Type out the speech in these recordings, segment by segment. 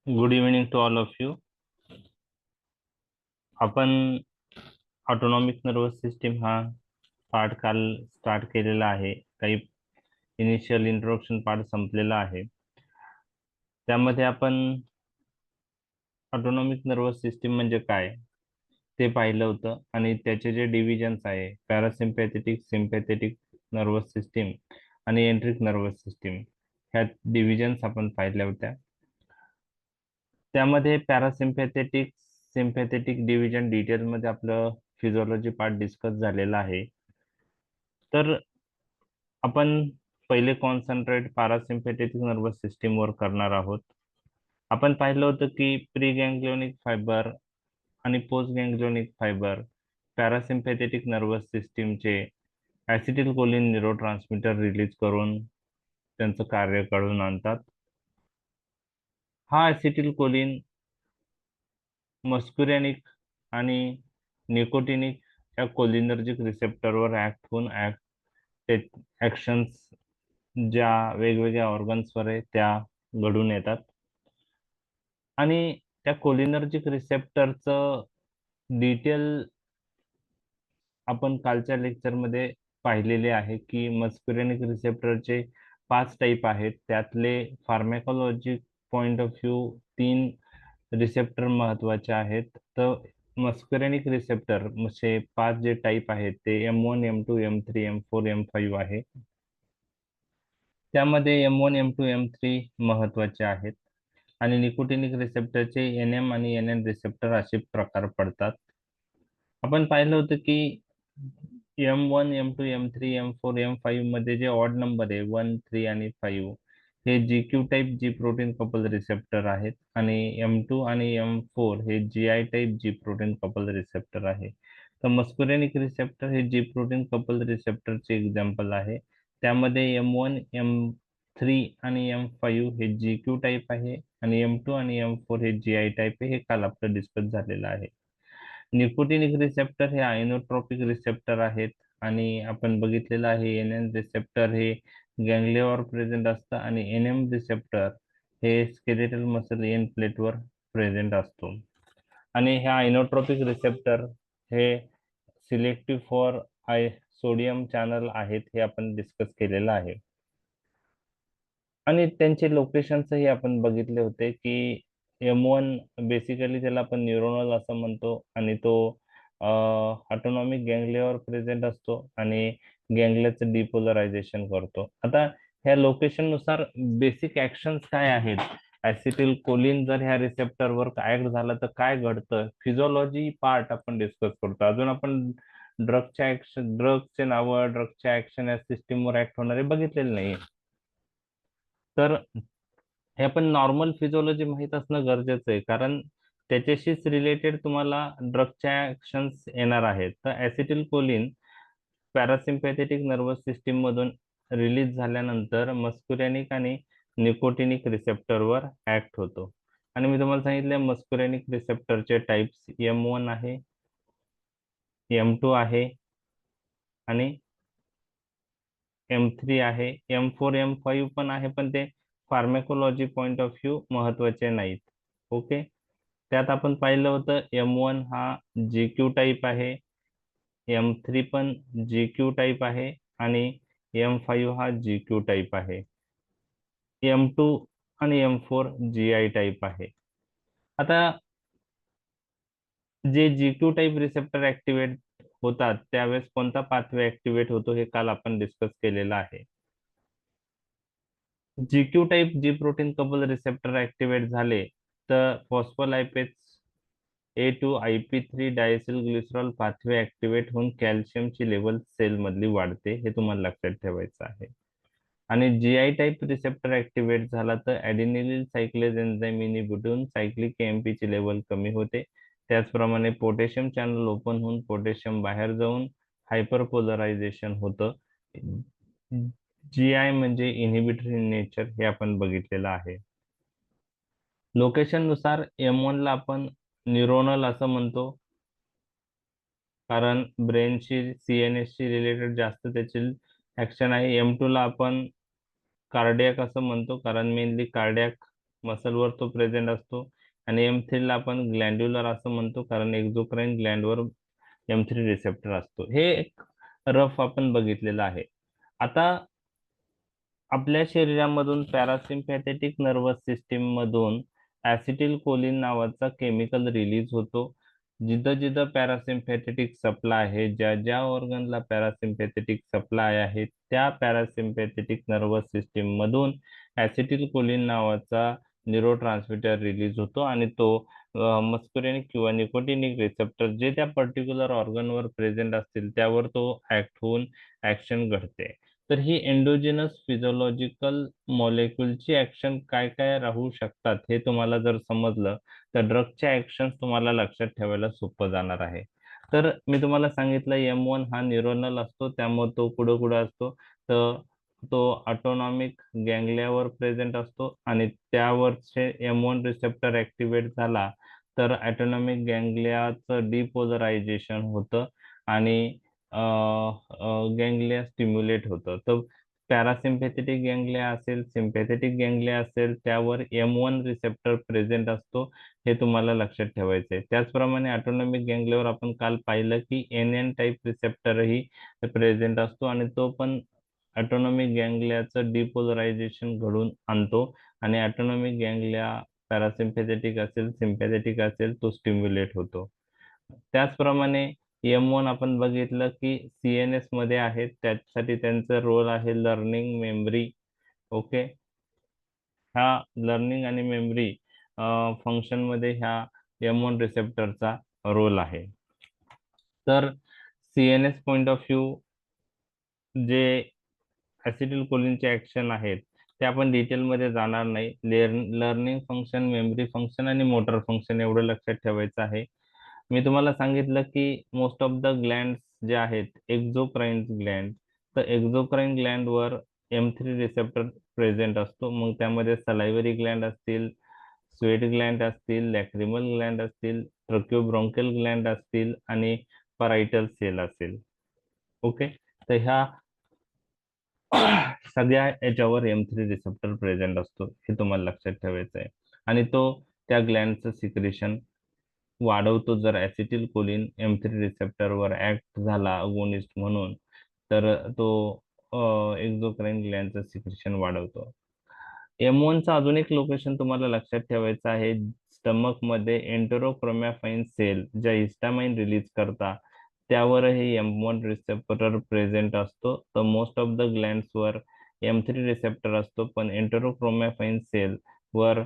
Good evening to all of you. आपण autonomic nervous system हा पाठ काल स्टार्ट केलेला आहे. काही इनिशियल इंट्रोडक्शन पार्ट संपलेला आहे. त्यामध्ये आपण ऑटोनॉमिक नर्वस सिस्टीम म्हणजे काय ते पाहिलं होतं आणि त्याचे जे डिव्हिजन्स आहे पॅरासिम्पॅथेटिक, सिम्पॅथेटिक नर्वस सिस्टीम आणि एंट्रिक नर्वस सिस्टीम, ह्या डिव्हिजन्स आपण पाहिल्या होत्या. त्यामध्ये पॅरासिम्पॅथेटिक सिम्पॅथेटिक डिव्हिजन डिटेलमध्ये आपलं फिजिओलॉजी पार्ट डिस्कस झालेला आहे. तर आपण पहिले कॉन्सन्ट्रेट पॅरासिम्पॅथेटिक नर्वस सिस्टीमवर करणार आहोत. आपण पाहिलं होतं की प्री गँग्लियोनिक फायबर आणि पोस्ट गँग्लियोनिक फायबर पॅरासिम्पॅथेटिक नर्वस सिस्टीमचे ऍसिटिल कोलिन न्यूरोट्रान्समीटर रिलीज करून त्यांचं कार्य घडवून आणतात. हा ऍसिटिल कोलिन मस्कुरेनिक आणि निकोटिनिक या कोलिनर्जिक रिसेप्टरवर ऍक्ट होऊन ऍक्शन्स ज्या वेगवेगळ्या ऑर्गन्सवर आहे त्या घडून येतात. आणि त्या कोलिनर्जिक रिसेप्टरचं डिटेल आपण कालच्या लेक्चरमध्ये पाहिलेले आहे की मस्कुरेनिक रिसेप्टरचे 5 टाईप आहेत. त्यातले फार्मॅकोलॉजिक पॉइंट ऑफ व्ह्यू 3 रिसेप्टर महत्वाचे आहेत. तर मस्कुरेनिक रिसेप्टर म्हणजे 5 जे टाईप आहेत ते M1, M2, M3, M4, M5 आहे. त्यामध्ये M1, M2, M3 महत्वाचे आहेत आणि निकोटिनिक रिसेप्टरचे NM आणि NN रिसेप्टर असे प्रकार पडतात. आपण पाहिलं होतं की M1, M2, M3, M4, M5 मध्ये जे ऑड नंबर आहे 1, 3 आणि 5 हे GQ type G protein couple receptor आहेत आणि M2 आणि M4 हे GI type G protein couple receptor आहे. तर मस्कुरेनिक रिसेप्टर हे जी प्रोटीन कपल रिसेप्टरचे एक्झाम्पल आहे. त्यामध्ये M1, M3 आणि M5 हे GQ टाईप आहे आणि M2 आणि M4 हे GI टाईप आहे. हे काल आपलं डिस्कस झालेलं आहे. निकोटिनिक रिसेप्टर हे आयनोट्रॉपिक रिसेप्टर आहेत आणि आपण बघितलेलं आहे NN रिसेप्टर हे गँग्लियावर प्रेझेंट असतं आणि NM रिसेप्टर हे स्केलेटल मसल एंड प्लेटवर प्रेझेंट असतो. आणि ह्या आयनोट्रॉपिक रिसेप्टर हे सिलेक्टिव्ह फॉर सोडियम चॅनल आहेत, हे आपण डिस्कस केलेलं आहे. आणि त्यांचे लोकेशन्सही आपण बघितले होते की M1 बेसिकली त्याला आपण न्यूरोनल असं म्हणतो आणि तो ऑटोनॉमिक गँग्लियावर प्रेझेंट असतो आणि गँग्लियाचं डिपोलरायझेशन करतो. आता ह्या लोकेशन नुसार बेसिक ऍक्शन्स काय आहेत, ऍसिटिल कोलिन जर ह्या रिसेप्टरवर ऍक्ट झाला तर काय घडतं, फिजिओलॉजी पार्ट आपण डिस्कस करतो. अजून आपण ड्रगचे नावं, ड्रगच्या ऍक्शन या सिस्टीमवर ऍक्ट होणारे बघितलेले नाही. तर हे आपण नॉर्मल फिजिओलॉजी माहीत असणं गरजेचं आहे, कारण त्याच्याशीच रिलेटेड तुम्हाला ड्रगच्या ऍक्शन्स येणार आहेत. तर ऍसिटिल कोलिन पॅरासिम्पॅथेटिक नर्वस सिस्टीम मधून रिलीज झाल्यानंतर मस्कुरेनिक आणि निकोटिनिक रिसेप्टरवर ऍक्ट होतो. आणि मी तुम्हाला सांगितलं मस्कुरेनिक रिसेप्टरचे टाइप्स M1 आहे, M2 आहे आणि M3 आहे. M4, M5 पण आहे, पण ते फार्मॅकोलॉजी पॉइंट ऑफ व्ह्यू महत्वाचे नाहीत. ओके. त्यात आपण पाहिलं होतं M1 हा GQ टाईप आहे, M3 पण GQ टाईप आहे आणि M5 हा GQ टाईप आहे. M2 आणि M4 GI टाईप आहे. आता जे GQ टाईप रिसेप्टर ऍक्टिव्हेट होतात त्यावेळेस कोणता पाथवे ऍक्टिव्हेट होतो हे काल आपण डिस्कस केलेलं आहे. GQ type G protein couple receptor activate झाले तर phospholipase A2IP3 diacyl glycerol pathway activate होऊन कॅल्शियमची लेवल सेल मधली वाढते, हे तुम्हाला लक्षात ठेवायचं आहे. आणि GI टाईप रिसेप्टर ऍक्टिव्हेट झाला तर ऍडिनिलिन सायक्लेज एन्झाईम इनिबिटून सायक्लिक AMP ची लेवल कमी होते. त्याचप्रमाणे पोटॅशियम चॅनल ओपन होऊन पोटॅशियम बाहेर जाऊन हायपरपोलरायझेशन होतं. GI म्हणजे इनहिबिटर इन नेचर, हे आपण बघितलेलं आहे. लोकेशन नुसार M1 ला आपण न्यूरोनल असं म्हणतो, कारण ब्रेनशी CNS शी रिलेटेड जास्त त्याची ऍक्शन आहे. M2 ला आपण कार्डियाक असं म्हणतो, कारण मेनली कार्डियाक मसलवर तो प्रेझेंट असतो. आणि M3 ला आपण ग्लँड्युलर असं म्हणतो, कारण एक्झोक्राईन ग्लँडवर M3 रिसेप्टर असतो. हे एक रफ आपण बघितलेलं आहे. आता आपल्या शरीरामधून पॅरासिम्पॅथेटिक नर्वस सिस्टीम मधून ऍसिटिल कोलिन नावाचा केमिकल रिलीज होतो. जिथं जिथं पॅरासिम्पॅथेटिक सप्लाय आहे, ज्या ज्या ऑर्गनला पॅरासिम्पॅथेटिक सप्लाय आहे, त्या पॅरासिम्पॅथेटिक नर्वस सिस्टीम मधून ऍसिटिल कोलिन नावाचा न्यूरोट्रान्समीटर रिलीज होतो आणि तो मस्कुरेनिक किंवा निकोटिनिक रिसेप्टर जे त्या पर्टिक्युलर ऑर्गनवर प्रेझेंट असतील त्यावर तो ऍक्ट होऊन ऍक्शन घडते. तर ही एंडोजिनस फिजिओलॉजिकल मॉलिक्युलची ऍक्शन काय काय राहू शकतात हे तुम्हाला जर समजलं तर ड्रगच्या ऍक्शन तुम्हाला लक्षात ठेवायला सोपं जाणार आहे. तर मी तुम्हाला सांगितलं M1 हा न्यूरोनल असतो, त्यामुळे तो कुठं कुठं असतो तर तो ऑटोनॉमिक गँग्लियावर प्रेझेंट असतो आणि त्यावरचे M1 रिसेप्टर ऍक्टिव्हेट झाला तर ऑटोनॉमिक गँग्लियाचं डिपोलरायझेशन होतं आणि गँग्लिया स्टिम्युलेट होतं. तर पॅरासिम्पॅथेटिक गँग्लिया असेल, सिम्पॅथेटिक गँग्लिया असेल, त्यावर M1 रिसेप्टर प्रेझेंट असतो, हे तुम्हाला लक्षात ठेवायचं आहे. त्याचप्रमाणे ऑटोनॉमिक गँग्लियावर आपण काल पाहिलं की NN टाईप रिसेप्टरही प्रेझेंट असतो आणि तो पण ऑटोनॉमिक गँग्लियाचं डिपोलरायझेशन घडून आणतो आणि ऑटोनॉमिक गँग्लिया पॅरासिम्पॅथेटिक असेल, सिम्पॅथेटिक असेल, तो स्टिम्युलेट होतो. त्याचप्रमाणे M1 आपण बघितलं की CNS मध्ये आहेत, त्यासाठी त्यांचा रोल आहे लर्निंग मेमरी. ओके, ह्या लर्निंग आणि मेमरी फंक्शन मध्ये ह्या M1 रिसेप्टरचा रोल आहे. तर CNS पॉइंट ऑफ व्ह्यू जे ऍसिटिल कोलिनचे ऍक्शन आहेत ते आपण डिटेलमध्ये जाणार नाही. लर्निंग फंक्शन, मेमरी फंक्शन आणि मोटर फंक्शन एवढं लक्षात ठेवायचं आहे. मी तुम्हाला सांगितलं की मोस्ट ऑफ द ग्लँड जे आहेत एक्झोक्राईन ग्लँड, तर एक्झोक्राईन ग्लँड वर M3 रिसेप्टर प्रेझेंट असतो. मग त्यामध्ये सलायव्हरी ग्लँड असतील, स्वेट ग्लँड असतील, लॅक्रिमल ग्लँड असतील, ट्रक्योब्रोंकियल ग्लँड असतील आणि परायटल सेल असेल. ओके, तर ह्या सगळ्या याच्यावर M3 रिसेप्टर प्रेझेंट असतो, हे तुम्हाला लक्षात ठेवायचं आहे. आणि तो त्या ग्लँडचं सिक्रेशन वाढवतो. जर ऍसिटिल कोलिन M3 रिसेप्टरवर ऍक्ट झाला अगोनिस्ट म्हणून, तर तो एक्झोक्राईन ग्लँडचं सिक्रेशन वाढवतो. M1 चं अजून एक लोकेशन तुम्हाला लक्षात ठेवायचं आहे. स्टमक मध्ये एंटेरोक्रोमॅफाईन सेल ज्या हिस्टामाइन रिलीज करतात त्यावरही M1 रिसेप्टर प्रेझेंट असतो. तर मोस्ट ऑफ द ग्लँड्स वर M3 रिसेप्टर असतो, पण एंटेरोक्रोमॅफाईन सेल वर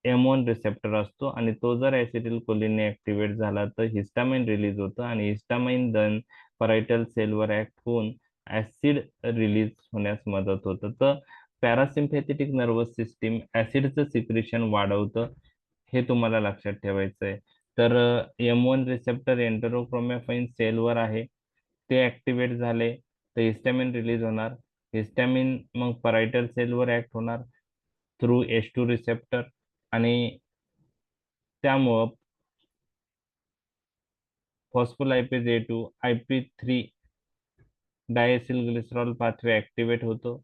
M1 रिसेप्टर असतो आणि तो जर ऍसिटिल कोलिनने ऍक्टिव्हेट झाला तर हिस्टामाइन रिलीज होतं आणि हिस्टामाइन दन परायटल सेलवर ऍक्ट होऊन ऍसिड रिलीज होण्यास मदत होतं. तर पॅरासिम्पॅथेटिक नर्वस सिस्टीम ऍसिडचं सिक्रेशन वाढवतं, हे तुम्हाला लक्षात ठेवायचं आहे. तर M1 रिसेप्टर एंटेरोक्रोमॅफाईन सेलवर आहे, ते ऍक्टिव्हेट झाले तर हिस्टॅमिन रिलीज होणार. हिस्टॅमिन मग परायटल सेलवर ऍक्ट होणार थ्रू H2 रिसेप्टर आणि त्यामुळं phospholipase A2 IP3 diacylglycerol pathway activate होतो.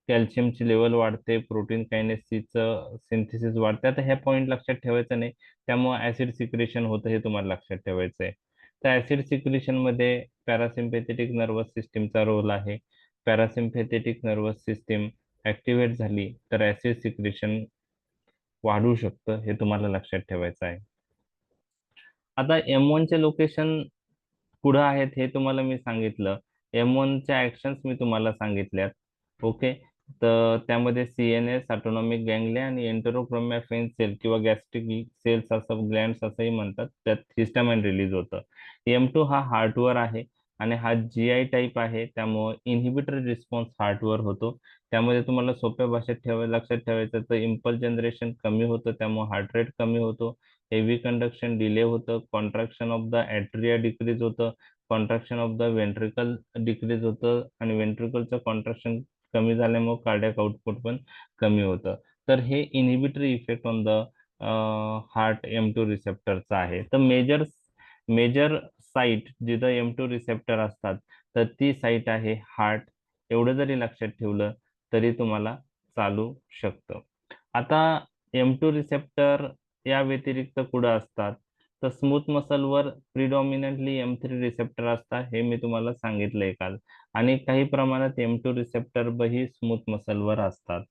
कॅल्शियमची लेवल वाढते, प्रोटीन कायनेसीचं सिंथेसिस वाढते. आता ह्या पॉईंट लक्षात ठेवायचं नाही, त्यामुळे ऍसिड सिक्रेशन होतं, हे तुम्हाला लक्षात ठेवायचं आहे. तर ऍसिड सिक्रेशन मध्ये पॅरासिम्पॅथेटिक नर्वस सिस्टीमचा रोल आहे. पॅरासिम्पॅथेटिक नर्वस सिस्टीम ऍक्टिव्हेट झाली तर ऍसिड सिक्रेशन वाढू शकतं, हे तुम्हाला लक्षात ठेवायचं आहे. आता M1 चे लोकेशन पुढं आहेत हे तुम्हाला मी सांगितलं. M1 च्या ऍक्शन्स मी तुम्हाला सांगितल्यात. ओके, तर त्यामध्ये CNS, ऑटोनॉमिक गँग्लिया आणि एंटेरोक्रोमॅफेन सेल किंवा गॅस्ट्रिक सेल्स असं ग्लँड्स असंही म्हणतात, त्यात हिस्टामाइन रिलीज होतं. M2 हा हार्टवर आहे आणि हा GI टाईप आहे, त्यामुळे इन्हिबिटरी रिस्पॉन्स हार्टवर होतो. त्यामध्ये तुम्हाला सोप्या भाषेत लक्षात ठेवायचं तर इम्पल्स जनरेशन कमी होतं, त्यामुळे हार्ट रेट कमी होतो. हेवी कंडक्शन डिले होतं, कॉन्ट्रॅक्शन ऑफ द ॲट्रिया डिक्रीज होतं, contraction of the ventricle decrease होतं आणि वेंट्रिकलचं कॉन्ट्रॅक्शन कमी झाल्यामुळे कार्डियक आउटपुट पण कमी होतं. तर हे inhibitory effect on the heart M2 रिसेप्टरचा आहे. तर मेजर साईट जिथं M2 रिसेप्टर असतात तर ती साईट आहे हार्ट. एवढं जरी लक्षात ठेवलं तरी तुम्हाला चालू शकतं. आता M2 रिसेप्टर या व्यतिरिक्त कुठं असतात, तर स्मूथ मसलवर प्रिडॉमिनंटली M3 रिसेप्टर असतात, हे मी तुम्हाला सांगितलंय काल. आणि काही प्रमाणात M2 रिसेप्टर ही स्मूथ मसलवर असतात.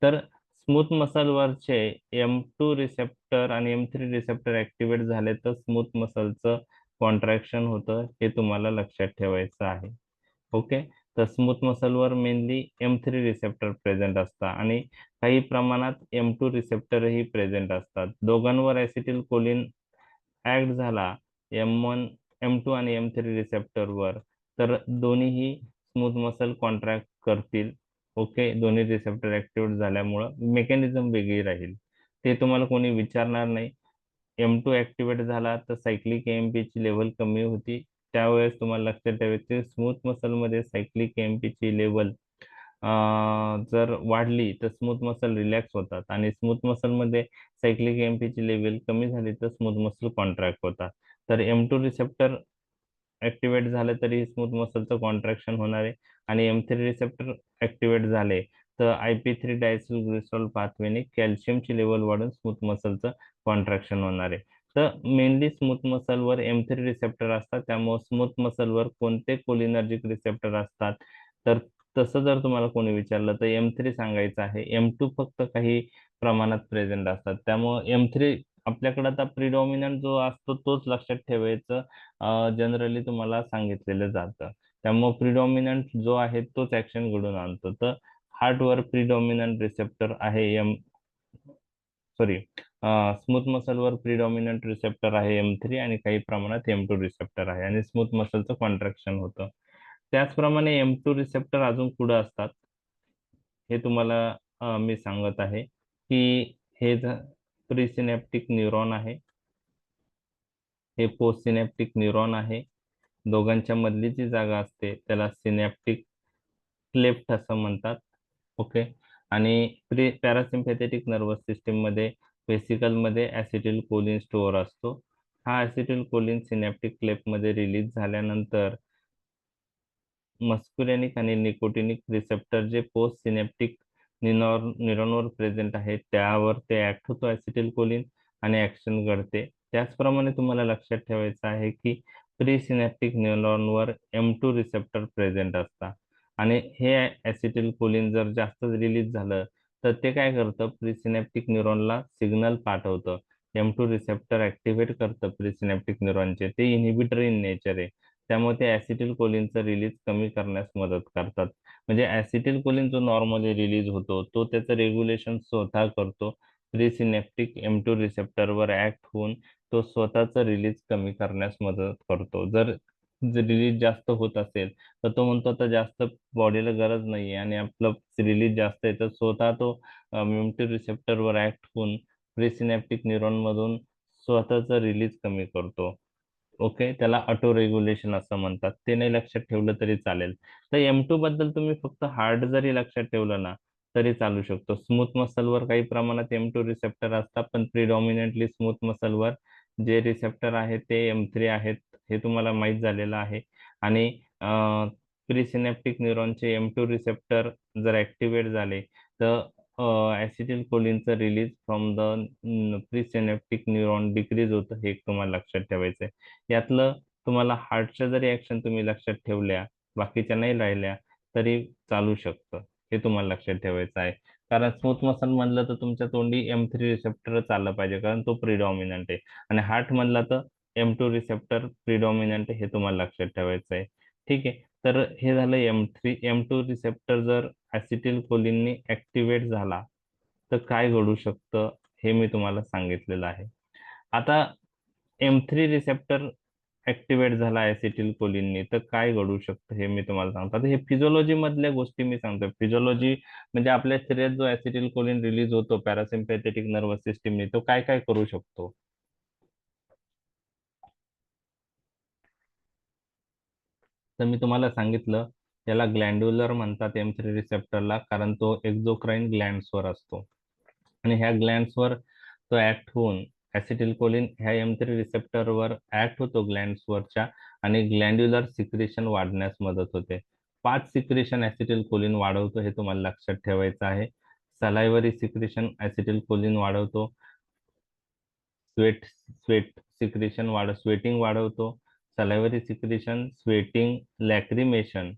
तर स्मूथ मसलवरचे M2 रिसेप्टर आणि M3 रिसेप्टर ऍक्टिव्हेट झाले तर स्मूथ मसलचं कॉन्ट्रॅक्शन होतं, हे तुम्हाला लक्षात ठेवायचं आहे. ओके. तर स्मूथ मसलवर मेनली M3 रिसेप्टर प्रेझेंट असतात आणि काही प्रमाणात M2 रिसेप्टरही प्रेझेंट असतात. दोघांवर ऍसिटिल कोलिन ऍक्ट झाला M1 M2 आणि M3 रिसेप्टरवर, तर दोन्हीही स्मूथ मसल कॉन्ट्रॅक्ट करतील. ओके. दोन्ही रिसेप्टर ऍक्टिव्हेट झाल्यामुळं मेकॅनिझम वेगळी राहील, ते तुम्हाला कोणी विचारणार नाही. M2 ऍक्टिव्हेट झाला तर सायक्लिक एएमपी ची लेवल कमी होती. त्यावेळेस तुम्हाला लक्षात ठेवायचे स्मूथ मसलमध्ये सायक्लिक एएमपी ची लेवल जर वाढली तर स्मूथ मसल रिलॅक्स होतात आणि स्मूथ मसलमध्ये सायक्लिक एएमपी ची लेवल कमी झाली तर स्मूथ मसल कॉन्ट्रॅक्ट होतात. तर M2 रिसेप्टर ऍक्टिव्हेट झालं तरी स्मूथ मसलचं कॉन्ट्रॅक्शन होणार आहे आणि M3 रिसेप्टर ऍक्टिव्हेट झाले तर IP3 डायसिल ग्लिसरॉल पाथवेने कॅल्शियमची लेवल वाढून स्मूथ मसलचं कॉन्ट्रॅक्शन होणार आहे. तर मेनली स्मूथ मसलवर M3 रिसेप्टर असतात, त्यामुळे स्मूथ मसलवर कोणते कोलिनर्जिक रिसेप्टर असतात, तर तसं जर तुम्हाला कोणी विचारलं तर M3 सांगायचं आहे. M2 फक्त काही प्रमाणात प्रेझेंट असतात, त्यामुळे M3 आपल्याकडे आता प्रिडॉमिनंट जो असतो तोच लक्षात ठेवायचं जनरली तुम्हाला सांगितलेलं जातं. त्यामुळे प्रिडॉमिनंट जो आहे तोच ऍक्शन घडून आणतो. तर हार्टवर प्रिडॉमिनंट रिसेप्टर आहे सॉरी स्मूथ मसलवर प्रिडॉमिनंट रिसेप्टर आहे M3 आणि काही प्रमाणात M2 रिसेप्टर आहे आणि स्मूथ मसलचं कॉन्ट्रॅक्शन होतं. त्याचप्रमाणे M2 रिसेप्टर अजून कुठं असतात हे तुम्हाला मी सांगत आहे की हे प्रीसिनॅप्टिक न्यूरॉन आहे, हे पोस्ट सिनॅप्टिक न्यूरॉन आहे. दोघांच्या मधली जी जागा असते त्याला सिनॅप्टिक क्लेफ्ट असं म्हणतात. ओके. आणि पॅरासिम्पॅथेटिक नर्वस सिस्टीम मध्ये वेसिकल मध्ये ऍसिटिल कोलिन स्टोअर असतो. हा ऍसिटिल कोलिन सिनॅप्टिक क्लेफ्ट मध्ये रिलीज झाल्यानंतर मस्क्युलेनिक आणि निकोटिनिक रिसेप्टर जे पोस्ट सिनेप्टिक न्यूरॉनवर प्रेझेंट आहे त्यावर ते ऍक्ट होतो ऍसिटिल कोलिन आणि ऍक्शन घडते. त्याचप्रमाणे तुम्हाला लक्षात ठेवायचं आहे की प्री सिनेप्टिक न्यूरॉनवर M2 रिसेप्टर प्रेझेंट असतात आणि हे ऍसिटिल कोलिन जर जास्त रिलीज झालं तर ते काय करतं, प्री सिनेप्टिक न्यूरॉनला सिग्नल पाठवतं. M2 रिसेप्टर ऍक्टिव्हेट करतं प्री सिनेप्टिक न्यूरॉनचे, ते इनिबिटर इन नेचर आहे. त्यामुळे ते ऍसिटिल कोलिनचं रिलीज कमी करण्यास मदत करतात. म्हणजे ऍसिटिल कोलिन जो नॉर्मली रिलीज होतो तो त्याचं रेग्युलेशन स्वतः करतो. प्रीसिनेप्टिक M2 रिसेप्टरवर ऍक्ट होऊन तो स्वतःच रिलीज कमी करण्यास मदत करतो. जर रिलीज जास्त होत असेल तर तो म्हणतो आता जास्त बॉडीला गरज नाहीये आणि आपलं रिलीज जास्त आहे, तर स्वतः तो M2 रिसेप्टरवर ऍक्ट होऊन प्रीसिनेप्टिक न्यूरॉन मधून स्वतःच रिलीज कमी करतो. ओके. त्याला ऑटो रेग्युलेशन असं म्हणतात. ते नाही लक्षात ठेवलं तरी चालेल. तर M2 बद्दल तुम्ही फक्त हार्ट जरी लक्षात ठेवलं ना तरी चालू शकतो. स्मूथ मसलवर काही प्रमाणात M2 रिसेप्टर असतात, पण प्रिडॉमिनेटली स्मूथ मसलवर जे रिसेप्टर आहेत ते M3 आहेत, हे तुम्हाला माहीत झालेलं आहे. आणि प्रीसिनेप्टिक न्यूरॉनचे M2 रिसेप्टर जर ऍक्टिव्हेट झाले तर ऍसिटिल कोलिनचं release from the presynaptic neuron decrease होतं, हे एक तुम्हाला लक्षात ठेवायचं आहे. यातलं तुम्हाला हार्टच्या जरी ऍक्शन तुम्ही लक्षात ठेवल्या, बाकीच्या नाही राहिल्या तरी चालू शकतं, हे तुम्हाला लक्षात ठेवायचं आहे. कारण स्मूथ मसल म्हणलं तर तुमच्या तोंडी M3 रिसेप्टरच आलं पाहिजे, कारण तो प्रिडॉमिनंट आहे. आणि हार्ट म्हणला तर M2 रिसेप्टर प्रिडॉमिनंट आहे, हे तुम्हाला लक्षात ठेवायचं आहे. ठीक आहे. तर हे झालं M2 रिसेप्टर जर ऍसिटिल कोलिननी ऍक्टिव्हेट झाला तर काय घडू शकतं हे मी तुम्हाला सांगितलेलं आहे. आता M3 रिसेप्टर ऍक्टिव्हेट झाला ऍसिटिल कोलिननी तर काय घडू शकतं हे मी तुम्हाला सांगतो. आता हे फिजिओलॉजी मधल्या गोष्टी मी सांगतोय. फिजिओलॉजी म्हणजे आपल्या शरीरात जो ऍसिटिल कोलिन रिलीज होतो पॅरासिम्पॅथेटिक नर्वस सिस्टीमने, तो काय काय करू शकतो. तर मी तुम्हाला सांगितलं याला ग्लँड्युलर म्हणतात M3 रिसेप्टरला, कारण तो एक्झोक्राईन ग्लँड्सवर असतो आणि ह्या ग्लँड्सवर तो ऍक्ट होऊन ऍसिटिल कोलिन ह्या M3 रिसेप्टरवर ऍक्ट होतो ग्लँड्सवरच्या आणि ग्लँड्युलर सिक्रेशन वाढण्यास मदत होते. 5 सिक्रेशन ऍसिटिल कोलिन वाढवतो, हे तुम्हाला लक्षात ठेवायचं आहे. सलायवरी सिक्रेशन ऍसिटिल कोलिन वाढवतो. स्वेटिंग वाढवतो. सलायवरी सिक्रेशन, स्वेटिंग, लॅक्रिमेशन,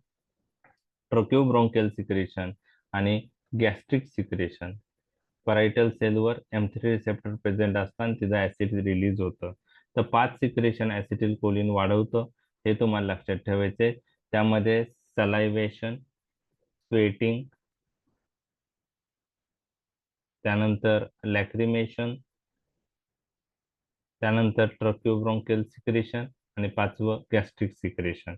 ट्रोक्योब्रोंकियल सिक्रेशन आणि गॅस्ट्रिक सिक्रेशन. परायटल सेलवर M3 रिसेप्टर प्रेझेंट असतात आणि तिचा ऍसिड रिलीज होतं. तर 5 सिक्रेशन ऍसिटिल कोलिन वाढवतं, हे तुम्हाला लक्षात ठेवायचे. त्यामध्ये सलायवेशन, स्वेटिंग, त्यानंतर लॅक्रिमेशन, त्यानंतर ट्रोक्योब्रोंकियल सिक्रेशन आणि 5वं गॅस्ट्रिक सिक्रेशन.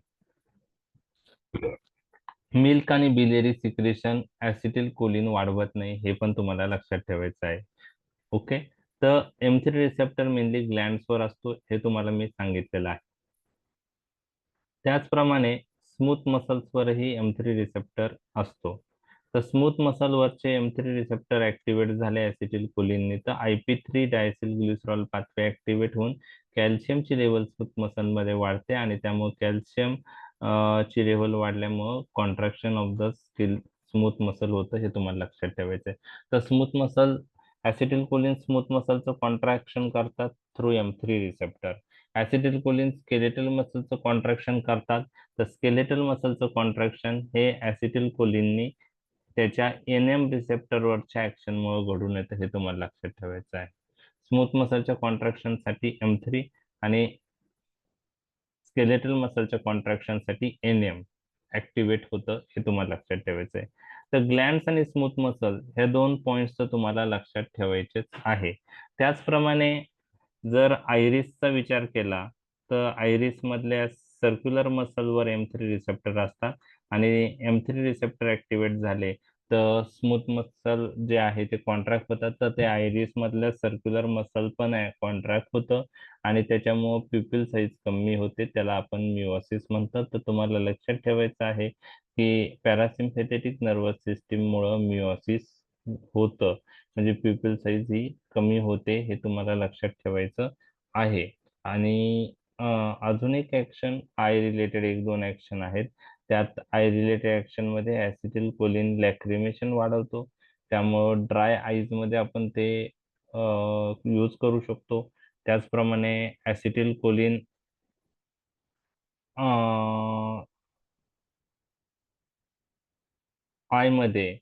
मिल्क आणि बिलेरी सिक्रेशन ऍसिटिल कोलिन वाढवत नाही, हे पण तुम्हाला लक्षात ठेवायचं आहे. ओके. तर M3 रिसेप्टर मेनली ग्लँड्सवर असतो, हे तुम्हाला मी सांगितलेलं आहे. त्याचप्रमाणे स्मूथ मसल्सवरही M3 रिसेप्टर असतो. तर स्मूथ मसलवरचे M3 रिसेप्टर ऍक्टिव्हेट झाले ऍसिटिल कोलिननी, तर IP3 डायसिल ग्लिसरॉल पाथवे ऍक्टिव्हेट होऊन कॅल्शियमची लेवल स्मूथ मसलमध्ये वाढते आणि त्यामुळे कॅल्शियम ची लेवल वाढल्यामुळं contraction of the smooth muscle होतं, हे तुम्हाला लक्षात ठेवायचं आहे. तर smooth muscle, acetylcholine smooth मसलचं कॉन्ट्रॅक्शन करतात through M3 receptor. Acetylcholine skeletal मसलचं कॉन्ट्रॅक्शन करतात. तर स्केलेटल मसलचं कॉन्ट्रॅक्शन हे ऍसिटिल कोलिननी त्याच्या NM रिसेप्टरवरच्या ऍक्शनमुळे घडून येतं, हे तुम्हाला लक्षात ठेवायचं आहे. स्मूथ मसलच्या कॉन्ट्रॅक्शनसाठी M3 आणि स्केलेटल मसलच्या कॉन्ट्रॅक्शनसाठी NM ऍक्टिव्हेट होतं, हे तुम्हाला लक्षात ठेवायचं आहे. तर ग्लँड्स आणि स्मूथ मसल ह्या 2 पॉइंट्स तर तुम्हाला लक्षात ठेवायचेच आहे. त्याचप्रमाणे जर आयरिसचा विचार केला तर आयरिस मधल्या सर्क्युलर मसलवर M3 रिसेप्टर असतात आणि M3 रिसेप्टर ऍक्टिव्हेट झाले तर स्मूथ मसल जे आहे ते कॉन्ट्रॅक्ट होतात. तर ते आयरिस मधल्या सर्क्युलर मसल पण कॉन्ट्रॅक्ट होतं आणि त्याच्यामुळं प्युपिल साईज कमी होते, त्याला आपण मिओसिस म्हणतात. तर तुम्हाला लक्षात ठेवायचं आहे की पॅरासिम्पॅथेटिक नर्वस सिस्टीम मुळे मिओसिस होतं, म्हणजे प्युपिल साईज ही कमी होते, हे तुम्हाला लक्षात ठेवायचं आहे. आणि अजून एक ऍक्शन आय रिलेटेड, 1-2 ऍक्शन आहेत. त्यात आय रिलेटेड ऍक्शन मध्ये ऍसिटिल कोलिन लॅक्रिमेशन वाढवतो, त्यामुळं ड्राय आईज मध्ये आपण ते यूज करू शकतो. त्याचप्रमाणे ऍसिटिल कोलिन आय मध्ये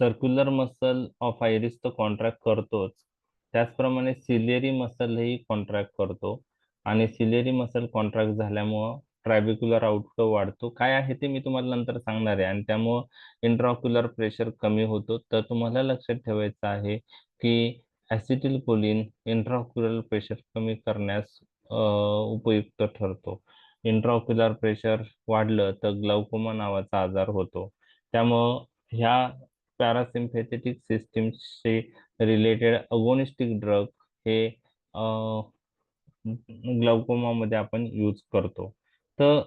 सर्क्युलर मसल ऑफ आयरिस तर कॉन्ट्रॅक्ट करतोच, त्याचप्रमाणे सिलियरी मसलही कॉन्ट्रॅक्ट करतो आणि सिलियरी मसल कॉन्ट्रॅक्ट झाल्यामुळं ट्रायबिक्युलर आउटफ्लो वाढतो. काय आहे ते मी तुम्हाला नंतर सांगणार आहे. आणि त्यामुळं इंट्राऑक्युलर प्रेशर कमी होतो. तर तुम्हाला लक्षात ठेवायचं आहे की ऍसिटिल कोलिन इंट्राऑक्युलर प्रेशर कमी करण्यास उपयुक्त ठरतो. इंट्राऑक्युलर प्रेशर वाढलं तर ग्लाउकोमा नावाचा आजार होतो. त्यामुळं ह्या पॅरासिम्पॅथेटिक सिस्टीमशी रिलेटेड अगोनिस्टिक ड्रग हे ग्लाउकोमामध्ये आपण यूज करतो. तर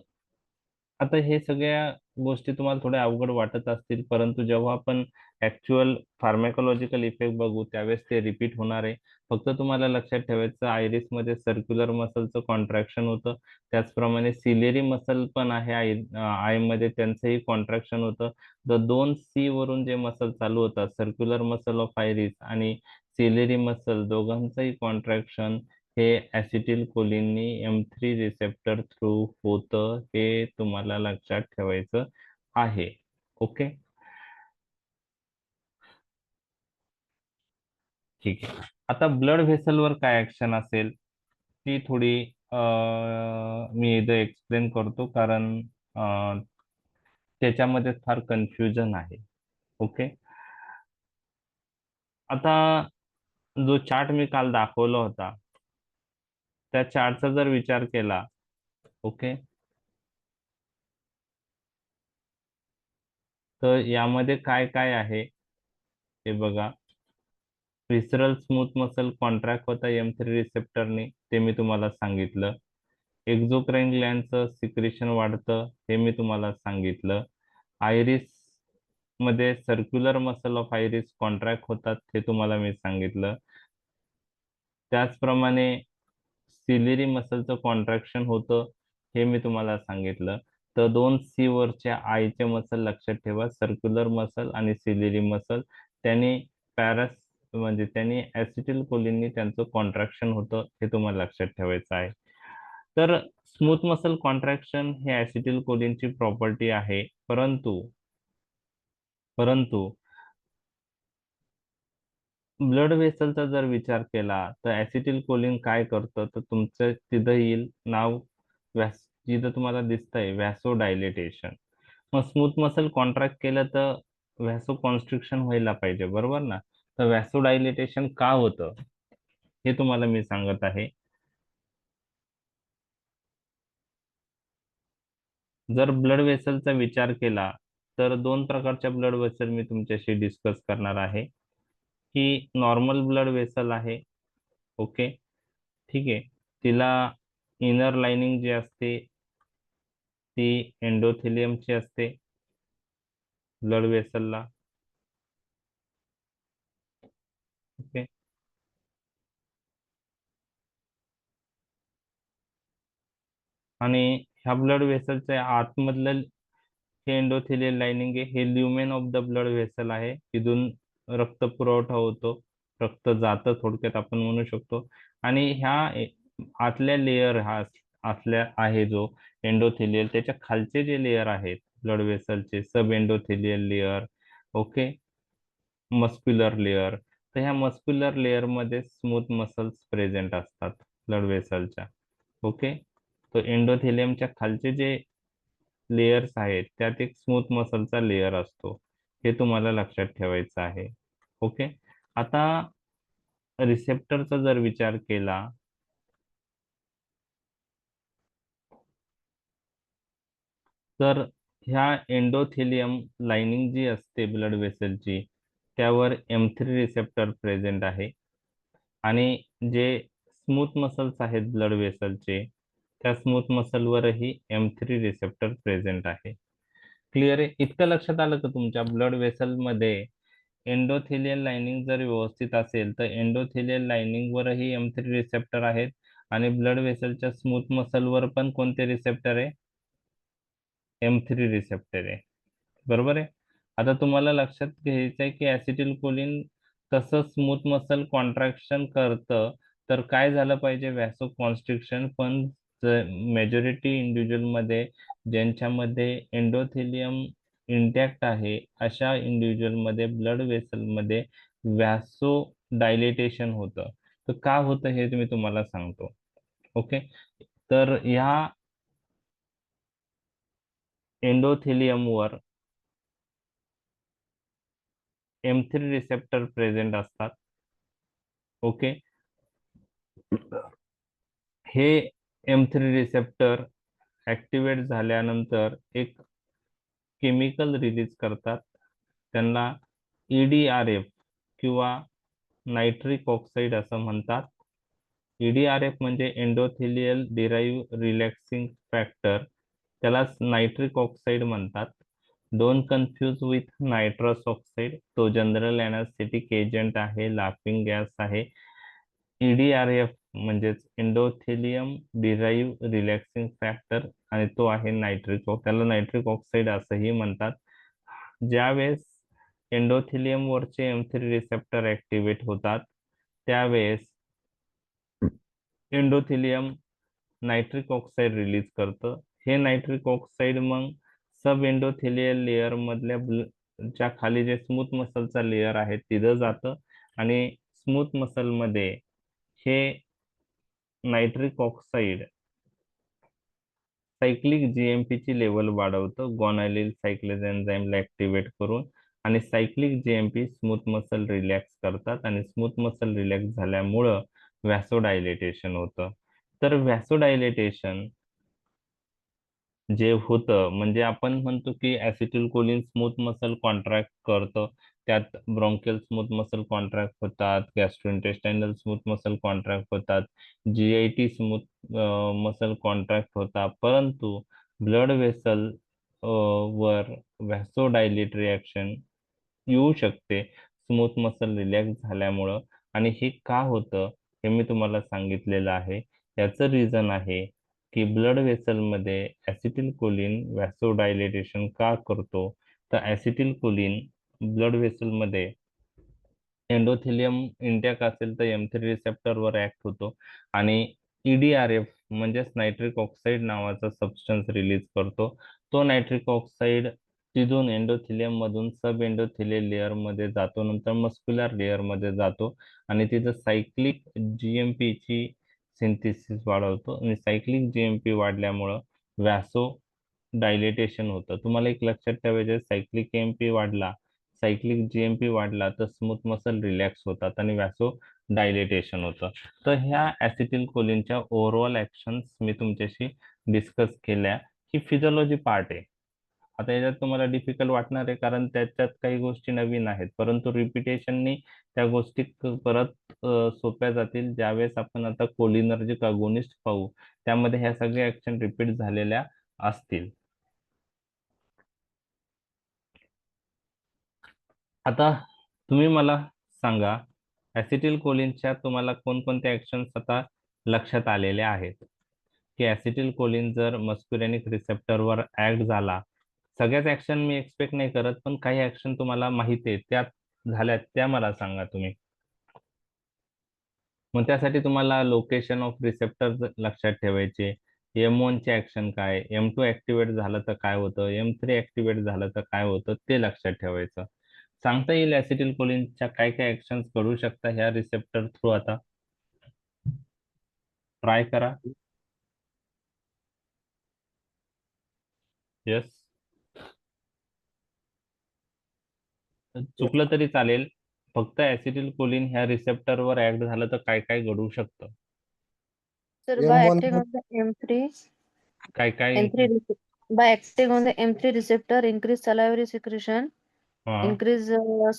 आता हे सगळ्या गोष्टी तुम्हाला थोड्या अवघड वाटत असतील, परंतु जेव्हा आपण ऍक्च्युअल फार्मॅकोलॉजिकल इफेक्ट बघू त्यावेळेस ते रिपीट होणार आहे. फक्त तुम्हाला लक्षात ठेवायचं आयरिस मध्ये सर्क्युलर मसलचं कॉन्ट्रॅक्शन होतं, त्याचप्रमाणे सिलेरी मसल पण आहे आय मध्ये, त्यांचंही कॉन्ट्रॅक्शन होतं. तर 2C वरून जे मसल चालू होतात, सर्क्युलर मसल ऑफ आयरिस आणि सिलेरी मसल, दोघांचंही कॉन्ट्रॅक्शन हे ऍसिटिल कोलिननी M3 रिसेप्टर थ्रू होतं, हे तुम्हाला लक्षात ठेवायचं आहे. ओके. ठीक आहे. आता ब्लड व्हेसलवर काय ऍक्शन असेल ती थोडी मी इथं एक्सप्लेन करतो, कारण अं, त्याच्यामध्ये फार कन्फ्युजन आहे. ओके. आता जो चार्ट मी काल दाखवला होता त्या चार्टचा जर विचार केला, ओके, तर यामध्ये काय काय आहे हे बघा. विसरल स्मूथ मसल कॉन्ट्रॅक्ट होता M3 रिसेप्टरने, ते मी तुम्हाला सांगितलं. एक्झोक्राईन ग्लॅन्डचं सिक्रेशन वाढतं, हे मी तुम्हाला सांगितलं. आयरिस मध्ये circular muscle of iris contract होतात, हे तुम्हाला मी सांगितलं. त्याचप्रमाणे सिलिरी मसलचं कॉन्ट्रॅक्शन होतं, हे मी तुम्हाला सांगितलं. तर दोन सी वरच्या आयचे मसल लक्षात ठेवा, सर्क्युलर मसल आणि सिलिरी मसल. त्याने पॅरास म्हणजे त्यांनी ऍसिटिल कोलिननी त्यांचं कॉन्ट्रॅक्शन होतं, हे तुम्हाला लक्षात ठेवायचं आहे. तर स्मूथ मसल कॉन्ट्रॅक्शन हे ऍसिटिल कोलिनची प्रॉपर्टी आहे, परंतु परंतु ब्लड व्हेसलचा जर विचार केला तर ऍसिटिल कोलिन काय करतं, तर तुमचं तिथं येईल नाव जिथं तुम्हाला दिसतंय व्हॅसो डायलेटेशन. मग स्मूथ मसल कॉन्ट्रॅक्ट केलं तर व्हॅसो कॉन्स्ट्रिक्शन व्हायला पाहिजे, बरोबर ना? तर व्हॅसो डायलेटेशन का होतं हे तुम्हाला मी सांगत आहे. जर ब्लड वेसलचा विचार केला तर दोन प्रकारच्या ब्लड वेसल मी तुमच्याशी डिस्कस करणार आहे. ही नॉर्मल ब्लड वेसल आहे. ओके, ठीक आहे. तिला इनर लाइनिंग जी असते ती एंडोथेलियमची असते ब्लड वेसलला. ओके. आणि ह्या ब्लड वेसलच्या आतमधलं हे एंडोथेलियल लाइनिंग आहे, हे lumen of the blood vessel आहे. तिथून रक्त पुरवठा होतो, रक्त जातं थोडक्यात आपण म्हणू शकतो. आणि आतल्या लेयर हा आतल्या आहे जो एंडोथेलियल, त्याच्या खालचे जे लेयर आहेत ब्लड व्हेसलचे subendothelial layer, okay, muscular layer. तर ह्या मस्क्युलर लेयर मध्ये स्मूथ मसल्स प्रेझेंट असतात ब्लड व्हेसलच्या. ओके. तो एंडोथेलियमच्या खालचे जे लेयर्स आहेत त्यात एक स्मूथ मसलचा लेयर असतो, हे तुम्हाला लक्षात ठेवायचं आहे. ओके. आता रिसेप्टरचा जर विचार केला तर ह्या एंडोथेलियम लाइनिंग जी असते ब्लड वेसलची त्यावर M3 रिसेप्टर प्रेझेंट आहे. आणि जे स्मूथ मसल्स आहेत ब्लड वेसलचे त्या स्मूथ मसलवरही M3 रिसेप्टर प्रेझेंट आहे. क्लिअर आहे? इतकं लक्षात आलं का तुमच्या ब्लड वेसल मध्ये एंडोथेलियल लाइनिंग जर व्यवस्थित असेल तर एंडोथेलियल लाइनिंग वरही M3 रिसेप्टर आहेत आणि ब्लड वेसलच्या स्मूथ मसलवर पण कोणते रिसेप्टर आहे? M3 रिसेप्टर आहे, बरोबर आहे. आता तुम्हाला लक्षात घ्यायचं आहे की ऍसिटिल कोलिन कसं स्मूथ मसल कॉन्ट्रॅक्शन करतं, तर काय झालं पाहिजे? व्हॅसो कॉन्स्ट्रिक्शन. पण मेजॉरिटी इंडिव्हिज्युअल मध्ये ज्यांच्यामध्ये एंडोथेलियम इंटॅक्ट आहे अशा इंडिव्हिज्युअल मध्ये ब्लड वेसल मध्ये व्हॅसो डायलेटेशन होतं. तर का होतं हे मी तुम्हाला सांगतो. ओके. तर ह्या एंडोथेलियमवर M3 रिसेप्टर प्रेझेंट असतात. ओके. हे M3 रिसेप्टर ऍक्टिव्हेट झाल्यानंतर एक केमिकल रिलीज करतात, त्यांना EDRF किंवा नायट्रिक ऑक्साईड असं म्हणतात. EDRF म्हणजे एंडोथेलियल डिराईव्ह रिलॅक्सिंग फॅक्टर, त्याला नायट्रिक ऑक्साईड म्हणतात. Don't confuse with nitrous oxide, तो जनरल अॅनास्थेटिक एजंट आहे, लाफिंग गॅस आहे. EDRF म्हणजेच एंडोथेलियम डिराईव्ह रिलॅक्सिंग फॅक्टर आणि तो आहे त्याला नायट्रिक ऑक्साईड असंही म्हणतात. ज्यावेळेस एंडोथेलियम वरचे M3 रिसेप्टर ऍक्टिव्हेट होतात त्यावेळेस एंडोथेलियम नायट्रिक ऑक्साईड रिलीज करतं. हे नायट्रिक ऑक्साईड मग सब एंडोथेलियल लेयर मधल्या च्या खाली जे स्मूथ मसलचा लेयर आहे तिथं जातं आणि स्मूथ मसल मध्ये हे नायट्रिक ऑक्साईड सायक्लिक जीएमपी ची लेवल वाढवतं गॉनालिल सायक्लेज एन्झाईमला ऍक्टिव्हेट करून. आणि cyclic GMP smooth muscle relax करतात आणि स्मूथ मसल रिलॅक्स झाल्यामुळं व्हॅसोडायलेटेशन होतं. तर व्हॅसोडायलेटेशन जे होतं म्हणजे आपण म्हणतो की ऍसिटिल कोलिन स्मूथ मसल कॉन्ट्रॅक्ट करतं, त्यात ब्रॉन्कियल स्मूथ मसल कॉन्ट्रॅक्ट होतात, गॅस्ट्रोइंटेस्टायनल स्मूथ मसल कॉन्ट्रॅक्ट होतात, GIT स्मूथ मसल कॉन्ट्रॅक्ट होता, परंतु ब्लड वेसल वर व्हॅसोडायलेट रिॲक्शन येऊ शकते स्मूथ मसल रिलॅक्स झाल्यामुळं. आणि हे का होतं हे मी तुम्हाला सांगितलेलं आहे. याचं रिझन आहे की ब्लड व्हेसल मध्ये ऍसिटिल कोलिन व्हॅसोडायलेटेशन का करतो, तर ऍसिटिल कोलिन ब्लड व्हेसल मध्ये एंडोथिलियम इंटॅक्ट असेल तर M3 रिसेप्टरवर ऍक्ट होतो आणि EDRF म्हणजेच नायट्रिक ऑक्साईड नावाचा सबस्टन्स रिलीज करतो. तो नायट्रिक ऑक्साईड तिथून एंडोथिलियम मधून सब एंडोथिलियल लेअर मध्ये जातो, नंतर मस्क्युलर लेअर मध्ये जातो आणि तिथं सायक्लिक GMP ची सिंथेसिस वाढवतो आणि सायक्लिक GMP वाढल्यामुळं व्हॅसो डायलेटेशन होतं. तुम्हाला एक लक्षात ठेवायचं, सायक्लिक एमपी वाढला, सायक्लिक जीएमपी वाढला तर स्मूथ मसल रिलॅक्स होतात आणि व्हॅसो डायलेटेशन होतं. तर ह्या ऍसिटिल कोलिनच्या ओव्हरऑल ऍक्शन्स मी तुमच्याशी डिस्कस केल्या. ही फिजिओलॉजी पार्ट आहे. आता याच्यात तुम्हाला डिफिकल्ट वाटणार आहे कारण त्याच्यात काही गोष्टी नवीन आहेत, परंतु रिपिटेशननी त्या गोष्टी परत सोप्या जातील. ज्यावेळेस आपण आता कोलिनर्जिक अगोनिस्ट पाहू त्यामध्ये ह्या सगळ्या ऍक्शन रिपीट झालेल्या असतील. आता तुम्ही मला सांगा, ऍसिटिल कोलिनच्या तुम्हाला कोणकोणत्या ऍक्शन्स आता लक्षात आलेल्या आहेत, की ऍसिटिल कोलिन जर मस्क्युरेनिक रिसेप्टरवर ऍक्ट झाला. सगळ्याच ऍक्शन मी एक्सपेक्ट नाही करत, पण काही ऍक्शन तुम्हाला माहिती आहे त्या झाल्या त्या मला सांगा तुम्ही. मग त्यासाठी तुम्हाला लोकेशन ऑफ रिसेप्टर लक्षात ठेवायचे. M1 चे ऍक्शन काय, M2 ऍक्टिव्हेट झालं तर काय होतं, M3 ऍक्टिव्हेट झालं तर काय होतं ते लक्षात ठेवायचं. सांगता येईल ऍसिटिल कोलिनच्या काय काय ऍक्शन्स करू शकता ह्या रिसेप्टर थ्रू. आता ट्राय करा. यस, चुकलं तरी चालेल, फक्त ऍसिटिल कोलिन ह्या रिसेप्टरवर ऍक्ट झालं तर काय काय घडू शकतं. Sir, M1 काय काय by acting on the M3 receptor, increase salivary secretion, हा, increase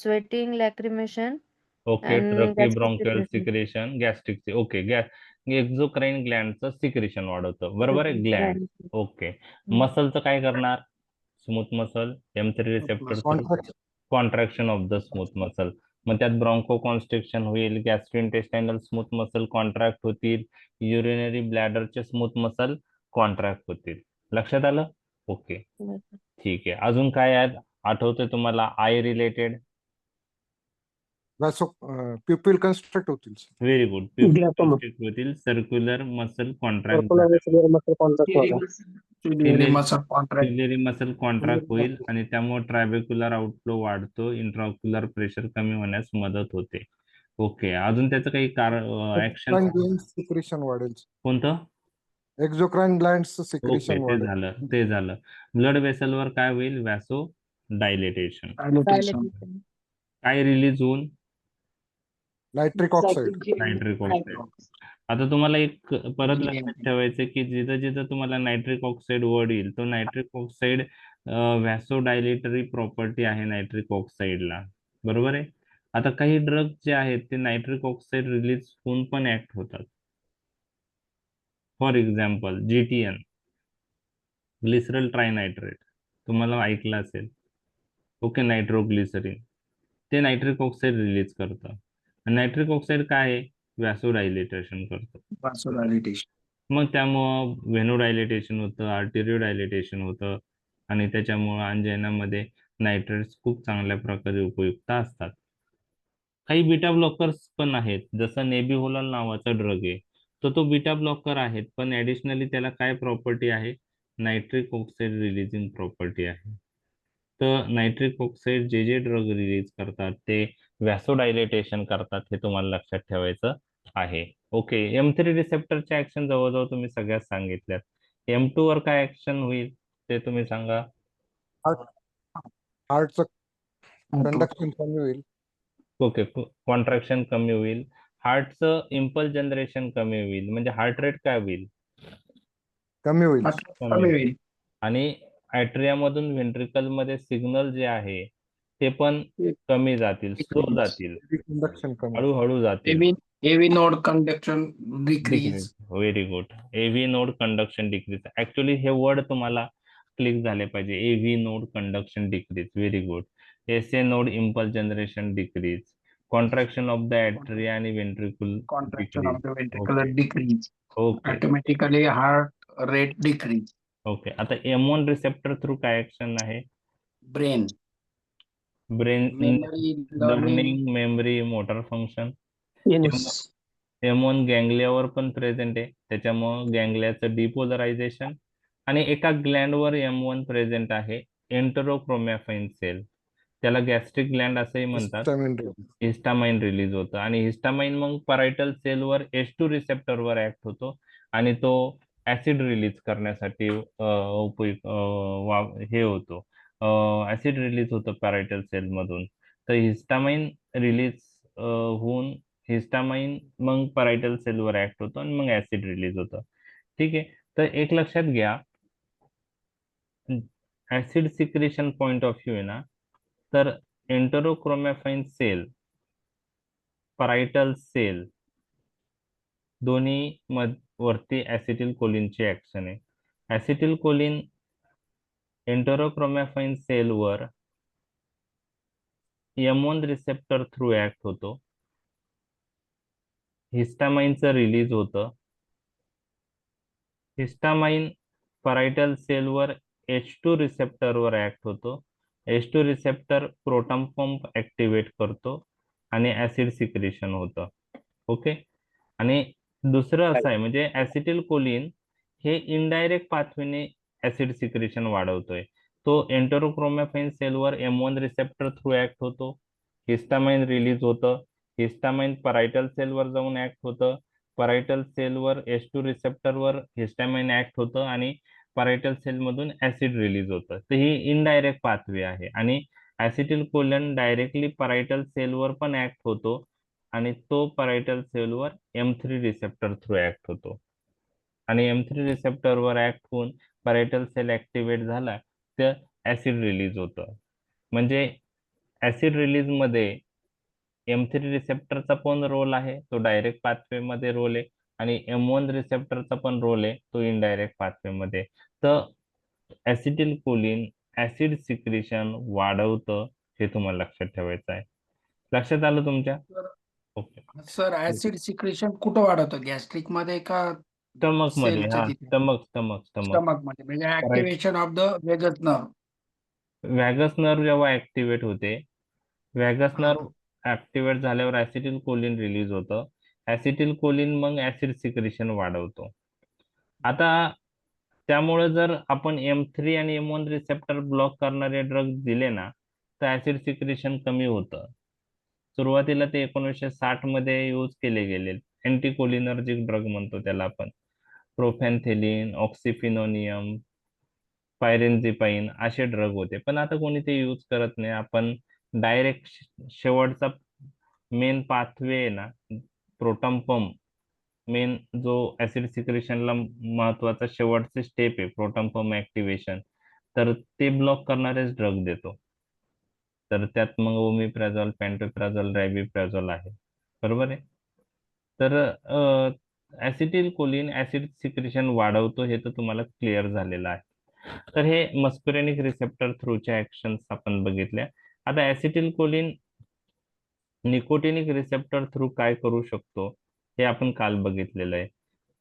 sweating, lacrimation, okay, and tracheal gastric bronchial secretion. Secretion, गॅस्ट्रिकचे, ओके, एक्झोक्राईन ग्लँडचं सिक्रेशन वाढवतं, बरोबर आहे, ग्लँड. Right. ओके, मसलचं काय करणार, smooth muscle M3 receptor through contraction. Contraction of the smooth muscle. मग त्यात ब्रॉन्को कॉन्स्ट्रिक्शन होईल, गॅस्ट्रोइंटेस्टायनल स्मूथ मसल कॉन्ट्रॅक्ट होतील, युरिनरी ब्लॅडरचे स्मूथ मसल कॉन्ट्रॅक्ट होतील. लक्षात आलं? ओके, ठीक आहे. अजून काय आहे आठवतंय तुम्हाला आय रिलेटेड? प्युपिल कन्स्ट्रक्ट होतील. व्हेरी गुड, होतील, circular muscle contract ciliary muscle contract होईल आणि त्यामुळे ट्रायबेक्युलर आउटफ्लो वाढतो, इंट्राओक्युलर प्रेशर कमी होण्यास मदत होते. ओके, अजून त्याचं काही ऍक्शन सिक्रेशन वाढेल. कोणतं? एक्झोक्राईन ग्लँड्स ओके, सिक्रेशन ते वाढेल. झालं, ते झालं. ब्लड वेसलवर काय होईल, व्हॅसो डायलेटेशन. Dilatation. काय रिलीज होऊन, नायट्रिक ऑक्साईड. Nitric oxide. आता तुम्हाला एक परत लक्षात ठेवायचं की जिथं जिथं तुम्हाला नायट्रिक ऑक्साईड वर्ड येईल तो नायट्रिक ऑक्साईड व्हॅसोडायलेटरी प्रॉपर्टी आहे नायट्रिक ऑक्साईडला, बरोबर आहे. आता काही ड्रग जे आहेत ते नायट्रिक ऑक्साईड रिलीज होऊन पण ऍक्ट होतात. फॉर एक्झाम्पल GTN, ग्लिसरल ट्रायनायट्रेट, तुम्हाला ऐकलं असेल. ओके, नायट्रोग्लिसरीन, ते नायट्रिक ऑक्साईड रिलीज करतं. नायट्रिक ऑक्साईड काय आहे, व्हॅसोडायलेटेशन करतं. मग त्यामुळं व्हेनोडायलेटेशन होतं, आर्टेरियो डायलेटेशन होतं आणि त्याच्यामुळं अंजायनामध्ये नायट्रेट्स खूप चांगल्या प्रकारे उपयुक्त असतात. काही बीटा ब्लॉकर्स पण आहेत, जसं नेबिहोलाल नावाचा ड्रग आहे, तर तो बीटा ब्लॉकर आहेत, पण ऍडिशनली त्याला काय प्रॉपर्टी आहे, नायट्रिक ऑक्साईड रिलीजिंग प्रॉपर्टी आहे. तर नायट्रिक ऑक्साईड जे जे ड्रग रिलीज करतात ते व्हॅसोडायलेटेशन करतात, हे तुम्हाला लक्षात ठेवायचं आहे. ओके, M3 रिसेप्टरच्या ऍक्शन जवळजवळ तुम्ही सगळ्यात सांगितल्यात. M2 वर काय ऍक्शन होईल ते तुम्ही सांगा. हार्टचं कंडक्शन कमी होईल. ओके, कॉन्ट्रॅक्शन कमी होईल, हार्टचं इम्पल्स जनरेशन कमी होईल, म्हणजे हार्ट रेट काय होईल, कमी होईल. कमी होईल. आणि ऍट्रियामधून व्हेंट्रिकल मध्ये सिग्नल जे आहे ते पण कमी जातील, स्लो जातील, कंडक्शन कमी. हळूहळू जातील. AV node conduction decrease. Very good, AV node conduction decrease. Actually हे वर्ड तुम्हाला क्लिक झाले पाहिजे, AV node conduction decrease. Very good. SA node impulse generation decrease, contraction of the atria आणि ventricle Contraction of the ventricular decrease. decrease. Okay, Automatically heart rate decrease. Okay, आता M1 receptor through काय action आहे? Brain, brain memory, learning. Learning, memory, motor function. Yes. M1 गँग्लियावर पण present आहे, त्याच्यामुळं गँग्लियाचं डिपोलरायझेशन. आणि एका ग्लँडवर M1 प्रेझेंट आहे, एंटरोक्रोमॅफाइन सेल, त्याला गॅस्ट्रिक ग्लँड असंही म्हणतात. Histamine release. हिस्टामाइन रिलीज होतं आणि हिस्टामाइन मग परायटल सेलवर H2 रिसेप्टरवर ऍक्ट होतो आणि तो ऍसिड रिलीज करण्यासाठी हे होतो, ऍसिड रिलीज होतं पॅरायटल सेल मधून. तर हिस्टामाइन रिलीज होऊन हिस्टामाइन मग परायटल सेलवर ऍक्ट होतो आणि मग ऍसिड रिलीज होतं. ठीक आहे, तर एक लक्षात घ्या, acid secretion point of view आहे ना, तर एंटरोक्रोमॅफाइन सेल, परायटल सेल दोन्ही वरती ऍसिटिल कोलिनची ऍक्शन आहे. ऍसिटिल कोलिन एंटरोक्रोमॅफाइन सेलवर M1 रिसेप्टर थ्रू ऍक्ट होतो, हिस्टामाइनचं रिलीज होतं. हिस्टामाइन परायटल सेलवर H2 रिसेप्टरवर ऍक्ट होतो. H2 receptor proton pump activate करतो आणि ऍसिड सिक्रेशन होतं. ओके, आणि दुसरं असं आहे म्हणजे ऍसिटिल कोलिन हे इनडायरेक्ट पाथवेने ऍसिड सिक्रेशन वाढवतोय. तो एंटरोक्रोमॅफाइन सेलवर M1 रिसेप्टर थ्रू ऍक्ट होतो, हिस्टामाइन रिलीज होतं, हिस्टामाइन परायटल सेलवर जाऊन ऍक्ट होतं, परायटल सेलवर H2 रिसेप्टरवर हिस्टामाइन ऍक्ट होतं आणि परायटल सेल मधून ऍसिड रिलीज होतं. तर ही इनडायरेक्ट पाथवे आहे आणि ऍसिटिल कोलिन डायरेक्टली परायटल सेलवर पण ऍक्ट होतो आणि तो परायटल सेलवर M3 रिसेप्टर थ्रू ऍक्ट होतो आणि M3 रिसेप्टरवर ऍक्ट होऊन परायटल सेल ऍक्टिव्हेट झाला तर ऍसिड रिलीज होतं. म्हणजे ऍसिड रिलीज मध्ये M3 रिसेप्टरचा पण रोल आहे, तो डायरेक्ट पाथवे मध्ये रोल आहे, आणि M1 रिसेप्टरचा पण रोल आहे, तो इनडायरेक्ट पाथवे मध्ये. तर ऍसिटिल कोलिन ऍसिड सिक्रेशन वाढवतं, हे तुम्हाला लक्षात ठेवायचं आहे. लक्षात आलं तुमच्या? ओके. सर ऍसिड सिक्रेशन कुठं वाढवतं, गॅस्ट्रिक मध्ये का स्टमक मध्ये, सेलच्या हा तिथे? स्टमक स्टमक मध्ये, म्हणजे activation of the vagus nerve. Vagus nerve जेव्हा ऍक्टिव्हेट होते, व्हॅगस नर्व ऍक्टिव्हेट झाल्यावर ऍसिटिल कोलिन रिलीज होतं. ऍसिटिल कोलिन मग ऍसिड सिक्रेशन वाढवतो. आता त्यामुळे जर आपण M3 आणि M1 रिसेप्टर ब्लॉक करणारे ड्रग दिले ना, तर ऍसिड सिक्रेशन कमी होतं. सुरुवातीला ते 1960 मध्ये यूज केले गेले, अँटीकोलिनर्जिक ड्रग म्हणतो त्याला आपण. प्रोफॅन्थेलिन, ऑक्सिफिनोनियम, पायरेन्झिपाइन असे ड्रग होते, पण आता कोणी ते यूज करत नाही. आपण डायरेक्ट शेवटचा मेन पाथवे आहे ना, प्रोटॉन पंप, मेन जो ऍसिड सिक्रेशनला महत्वाचा शेवटचे स्टेप आहे, प्रोटॉन पंप ऍक्टिव्हेशन, तर ते ब्लॉक करणारेच ड्रग देतो. तर त्यात मग ओमिप्राझोल, पॅन्टोप्राझोल, रॅबिप्राझोल आहे, बरोबर आहे. तर ऍसिटिल कोलिन ऍसिड सिक्रेशन वाढवतो, हे तर तुम्हाला क्लिअर झालेलं आहे. तर हे मस्कुरेनिक रिसेप्टर थ्रूच्या ऍक्शन्स आपण बघितल्या. आता ऍसिटिल कोलिन निकोटिनिक रिसेप्टर थ्रू काय करू शकतो, हे आपण काल बघितलेलं आहे.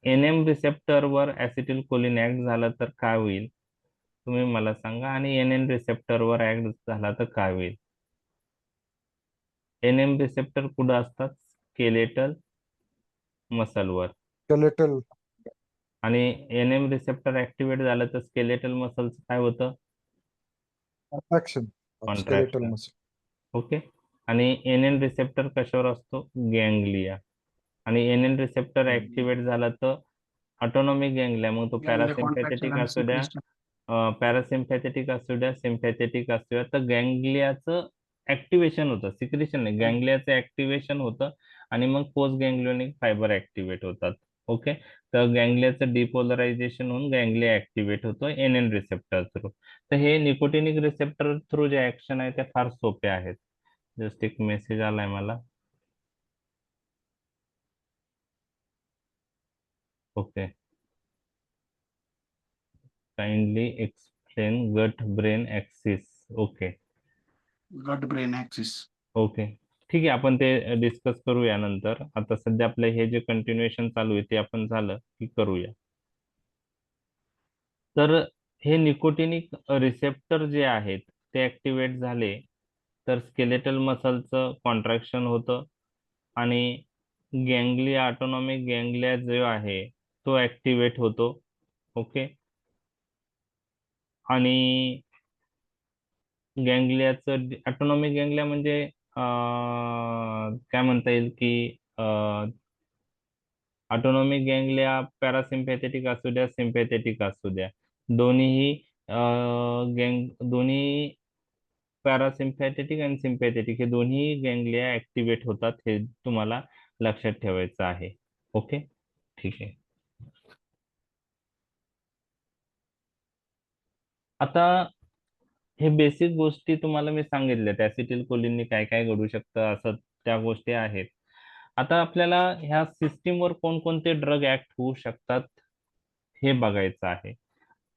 NM रिसेप्टरवर ऍसिटिल कोलिन ऍक्ट झाला तर काय होईल, तुम्ही मला सांगा, आणि NN रिसेप्टरवर ऍक्ट झाला तर काय होईल. NM रिसेप्टर कुठं असतात? स्केलेटल मसलवर. Skeletal. आणि NM रिसेप्टर ऍक्टिव्हेट झालं तर स्केलेटल मसलचं काय होतं? Contraction of skeletal Contraction. muscle. Okay, आणि NN रिसेप्टर कशावर असतो? गँग्लिया. आणि NN रिसेप्टर ऍक्टिव्हेट झाला तर ऑटोनॉमिक गँग्लिया, मग तो पॅरासिम्पॅथेटिक असू द्या, पॅरासिम्पॅथेटिक असू द्या, सिम्पॅथेटिक असू द्या, तर गँग्लियाचं ऍक्टिव्हेशन होतं, सिक्रेशन नाही, गँग्लियाचं ऍक्टिव्हेशन होतं आणि मग पोस्ट गँग्लियोनिक फायबर ऍक्टिव्हेट होतात. ओके, तर गँग्लियाचं डिपोलरायझेशन होऊन गँग्लिया ऍक्टिव्हेट होतो NN रिसेप्टर थ्रू. तर हे निकोटिनिक रिसेप्टर थ्रू जे ऍक्शन आहे ते फार सोपे आहेत. जस्ट एक मेसेज आलाय मला. Okay, kindly explain gut brain axis. Okay gut brain axis. Okay, ठीक आहे, आपण ते डिस्कस करूया नंतर. आता सध्या आपलं हे जे कंटिन्युएशन चालू आहे ते आपण झालं की करूया. तर हे निकोटिनिक रिसेप्टर जे आहेत ते ऍक्टिव्हेट झाले तर स्केलेटल मसलचं कॉन्ट्रॅक्शन होतं आणि गँग्लिया ऑटोनॉमिक गँग्लिया जो आहे तो ऍक्टिव्हेट होतो. ओके. आणि गँग्लियाचं ऑटोनॉमिक गँग्लिया म्हणजे काय म्हणता येईल की ऑटोनॉमिक गँग्लिया पॅरासिम्पॅथेटिक असू द्या सिम्पॅथेटिक असू द्या दोन्हीही दोन्ही पॅरासिम्पॅथेटिक आणि सिम्पॅथेटिक हे दोन्ही गँग्लिया ऍक्टिव्हेट होतात हे तुम्हाला लक्षात ठेवायचं आहे. ओके. ठीक आहे. आता हे बेसिक गोष्टी तुम्हाला मी सांगितल्यात ऍसिटिल कोलिनने काय काय घडू शकतं असं त्या गोष्टी आहेत. आता आपल्याला ह्या सिस्टीमवर कोणकोणते ड्रग ऍक्ट होऊ शकतात हे बघायचं आहे.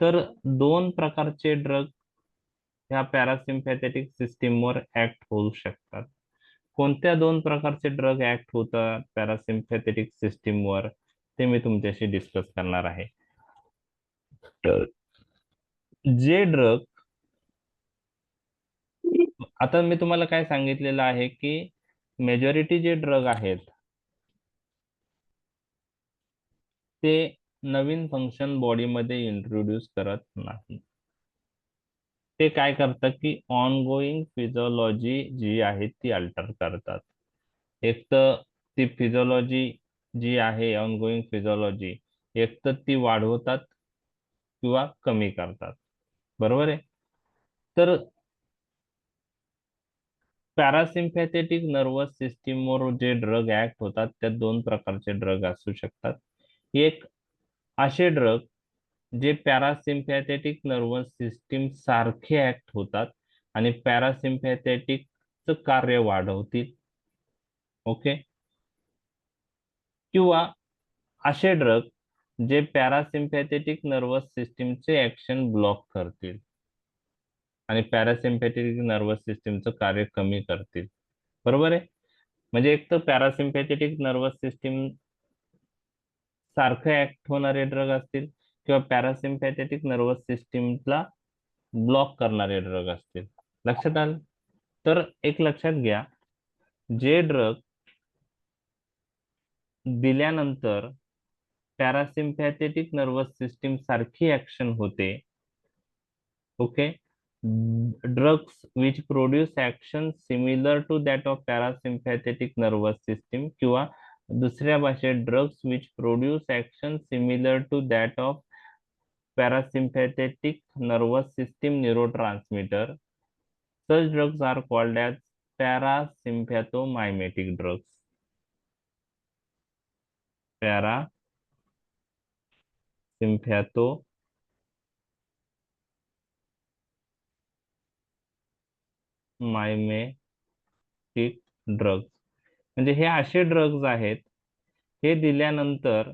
तर दोन प्रकारचे ड्रग ह्या पॅरासिम्पॅथेटिक सिस्टीमवर ऍक्ट होऊ शकतात. कोणत्या दोन प्रकारचे ड्रग ऍक्ट होतात पॅरासिम्पॅथेटिक सिस्टीमवर ते मी तुमच्याशी डिस्कस करणार आहे. तर जे ड्रग आता मी तुम्हाला काय सांगितलेलं आहे की मेजॉरिटी जे ड्रग आहेत ते नवीन फंक्शन बॉडीमध्ये इंट्रोड्यूस करत नाही. ते काय करतात की ऑनगोईंग फिजिओलॉजी जी आहे ती अल्टर करतात. एक तर ती फिजिओलॉजी जी आहे ऑनगोईंग फिजिओलॉजी एक तर ती वाढवतात किंवा कमी करतात. बरोबर आहे. तर पॅरासिम्पॅथेटिक नर्वस सिस्टीमवर जे ड्रग ऍक्ट होतात त्यात दोन प्रकारचे ड्रग असू शकतात. एक असे ड्रग जे पॅरासिम्पॅथेटिक नर्वस सिस्टीम सारखे ऍक्ट होतात आणि पॅरासिम्पॅथेटिकचं कार्य वाढवतील. ओके. किंवा असे ड्रग जे पॅरासिम्पॅथेटिक नर्वस सिस्टीमचे ऍक्शन ब्लॉक करतील आणि पॅरासिम्पॅथेटिक नर्वस सिस्टीमचं कार्य कमी करतील. बरोबर आहे. म्हणजे एक तर पॅरासिम्पॅथेटिक नर्वस सिस्टीम सारखं ऍक्ट होणारे ड्रग असतील किंवा पॅरासिम्पॅथेटिक नर्वस सिस्टीमला ब्लॉक करणारे ड्रग असतील. लक्षात आलं. तर एक लक्षात घ्या जे ड्रग दिल्यानंतर पॅरासिम्पॅथेटिक नर्वस सिस्टीम सारखी ऍक्शन होते. Okay. Drugs which produce action similar to that of parasympathetic nervous system किंवा दुसऱ्या भाषेत drugs which produce action similar to that of parasympathetic nervous system neurotransmitter. Such drugs are called as parasympathomimetic drugs. Parasympathomimetic drugs म्हणजे हे असे drugs आहेत हे दिल्यानंतर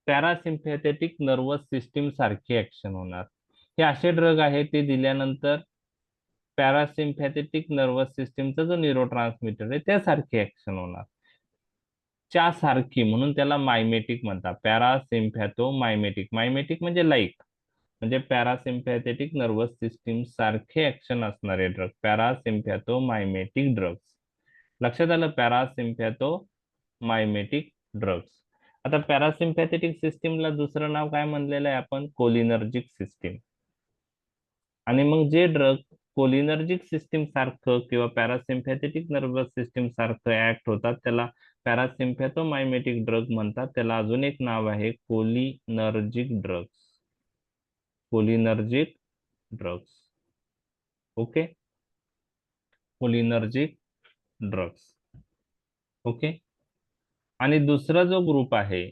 parasympathetic nervous system सारखी ऍक्शन होणार. हे असे ड्रग आहेत ते दिल्यानंतर पॅरासिम्पॅथेटिक नर्वस सिस्टीमचा जो न्यूरोट्रान्समीटर आहे त्यासारखी ऍक्शन होणार. च्या सारखी म्हणून त्याला मायमेटिक म्हणतात. पॅरासिम्पॅथोमायमेटिक मायमेटिक म्हणजे लाईक म्हणजे पॅरासिम्पॅथेटिक नर्वस सिस्टीम सारखे ऍक्शन असणारे ड्रग पॅरासिम्पॅथोमायमेटिक ड्रग्स. लक्षात आलं. पॅरासिम्पॅथोमायमेटिक ड्रग्स. आता पॅरासिम्पॅथेटिक सिस्टीमला दुसरं नाव काय म्हणलेलं आहे आपण कोलिनर्जिक सिस्टीम. आणि मग जे ड्रग कोलिनर्जिक सिस्टीम सारखं किंवा पॅरासिम्पॅथेटिक नर्वस सिस्टीम सारखं ऍक्ट होतात त्याला पॅरासिम्पॅथोमायमेटिक ड्रग म्हणतात. त्याला अजून एक नाव आहे cholinergic drugs. Cholinergic drugs. Okay. Cholinergic drugs. Okay. आणि दुसरा जो ग्रुप आहे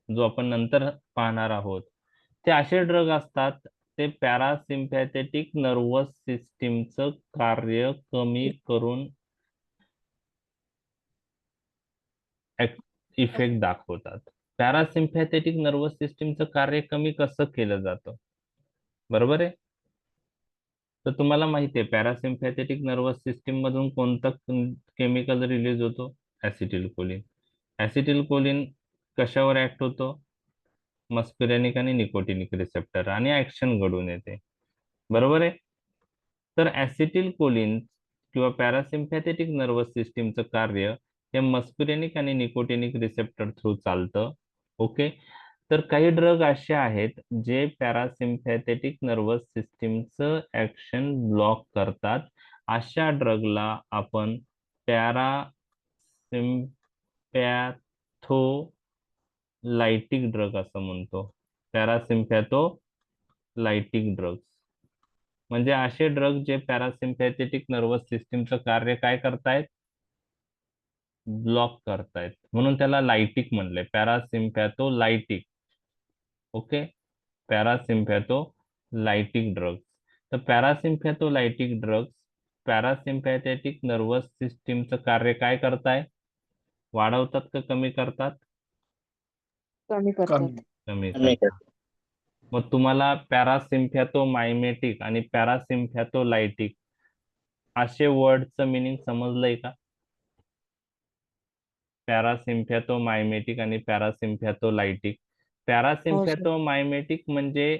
जो आपण नंतर पाहणार आहोत ते असे ड्रग असतात ते पॅरासिम्पॅथेटिक नर्वस सिस्टीमचं कार्य कमी करून इफेक्ट दाखवतात. पॅरासिम्पॅथेटिक नर्वस सिस्टीमचं कार्य कमी कसं केलं जातं. बरोबर आहे. तर तुम्हाला माहिती आहे पॅरासिम्पॅथेटिक नर्वस सिस्टीम मधून कोणतं केमिकल रिलीज होतो ऍसिटिल कोलिन. ऍसिटिल कोलिन कशावर ऍक्ट होतो मस्कुरेनिक आणि निकोटिनिक रिसेप्टर आणि ऍक्शन घडून येते. बरोबर आहे. तर ऍसिटिल कोलिन किंवा पॅरासिम्पॅथेटिक नर्वस सिस्टीमचं कार्य हे मस्कुरेनिक आणि निकोटिनिक रिसेप्टर थ्रू चालतं. ओके. तर काही ड्रग असे आहेत जे पॅरासिम्पॅथेटिक नर्वस सिस्टीमचं ऍक्शन ब्लॉक करतात. अशा ड्रगला आपण पॅरासिम्पॅथोलायटिक ड्रग असं म्हणतो. पॅरासिम्पॅथोलायटिक ड्रग्स म्हणजे असे ड्रग जे पॅरासिम्पॅथेटिक नर्वस सिस्टीमचं कार्य काय करतायत, ब्लॉक करतायत, म्हणून त्याला लायटिक म्हणलंय, पॅरासिम्पॅथोलायटिक. ओके. पॅरासिम्पॅथोलायटिक ड्रग्स. तर पॅरासिम्पॅथोलायटिक ड्रग्स पॅरासिम्पॅथेटिक नर्वस सिस्टीमचं कार्य काय करताय, वाढवतात का कमी करतात? कमी करतात. कमी. कमी करतात. मग तुम्हाला पॅरासिम्पॅथोमायमेटिक आणि पॅरासिम्पॅथोलायटिक असे वर्डचं मिनिंग समजलंय का? पॅरासिम्पॅथोमायमेटिक आणि पॅरासिम्पॅथोलायटिक. हो सर. पॅरासिम्पॅथोमायमेटिक म्हणजे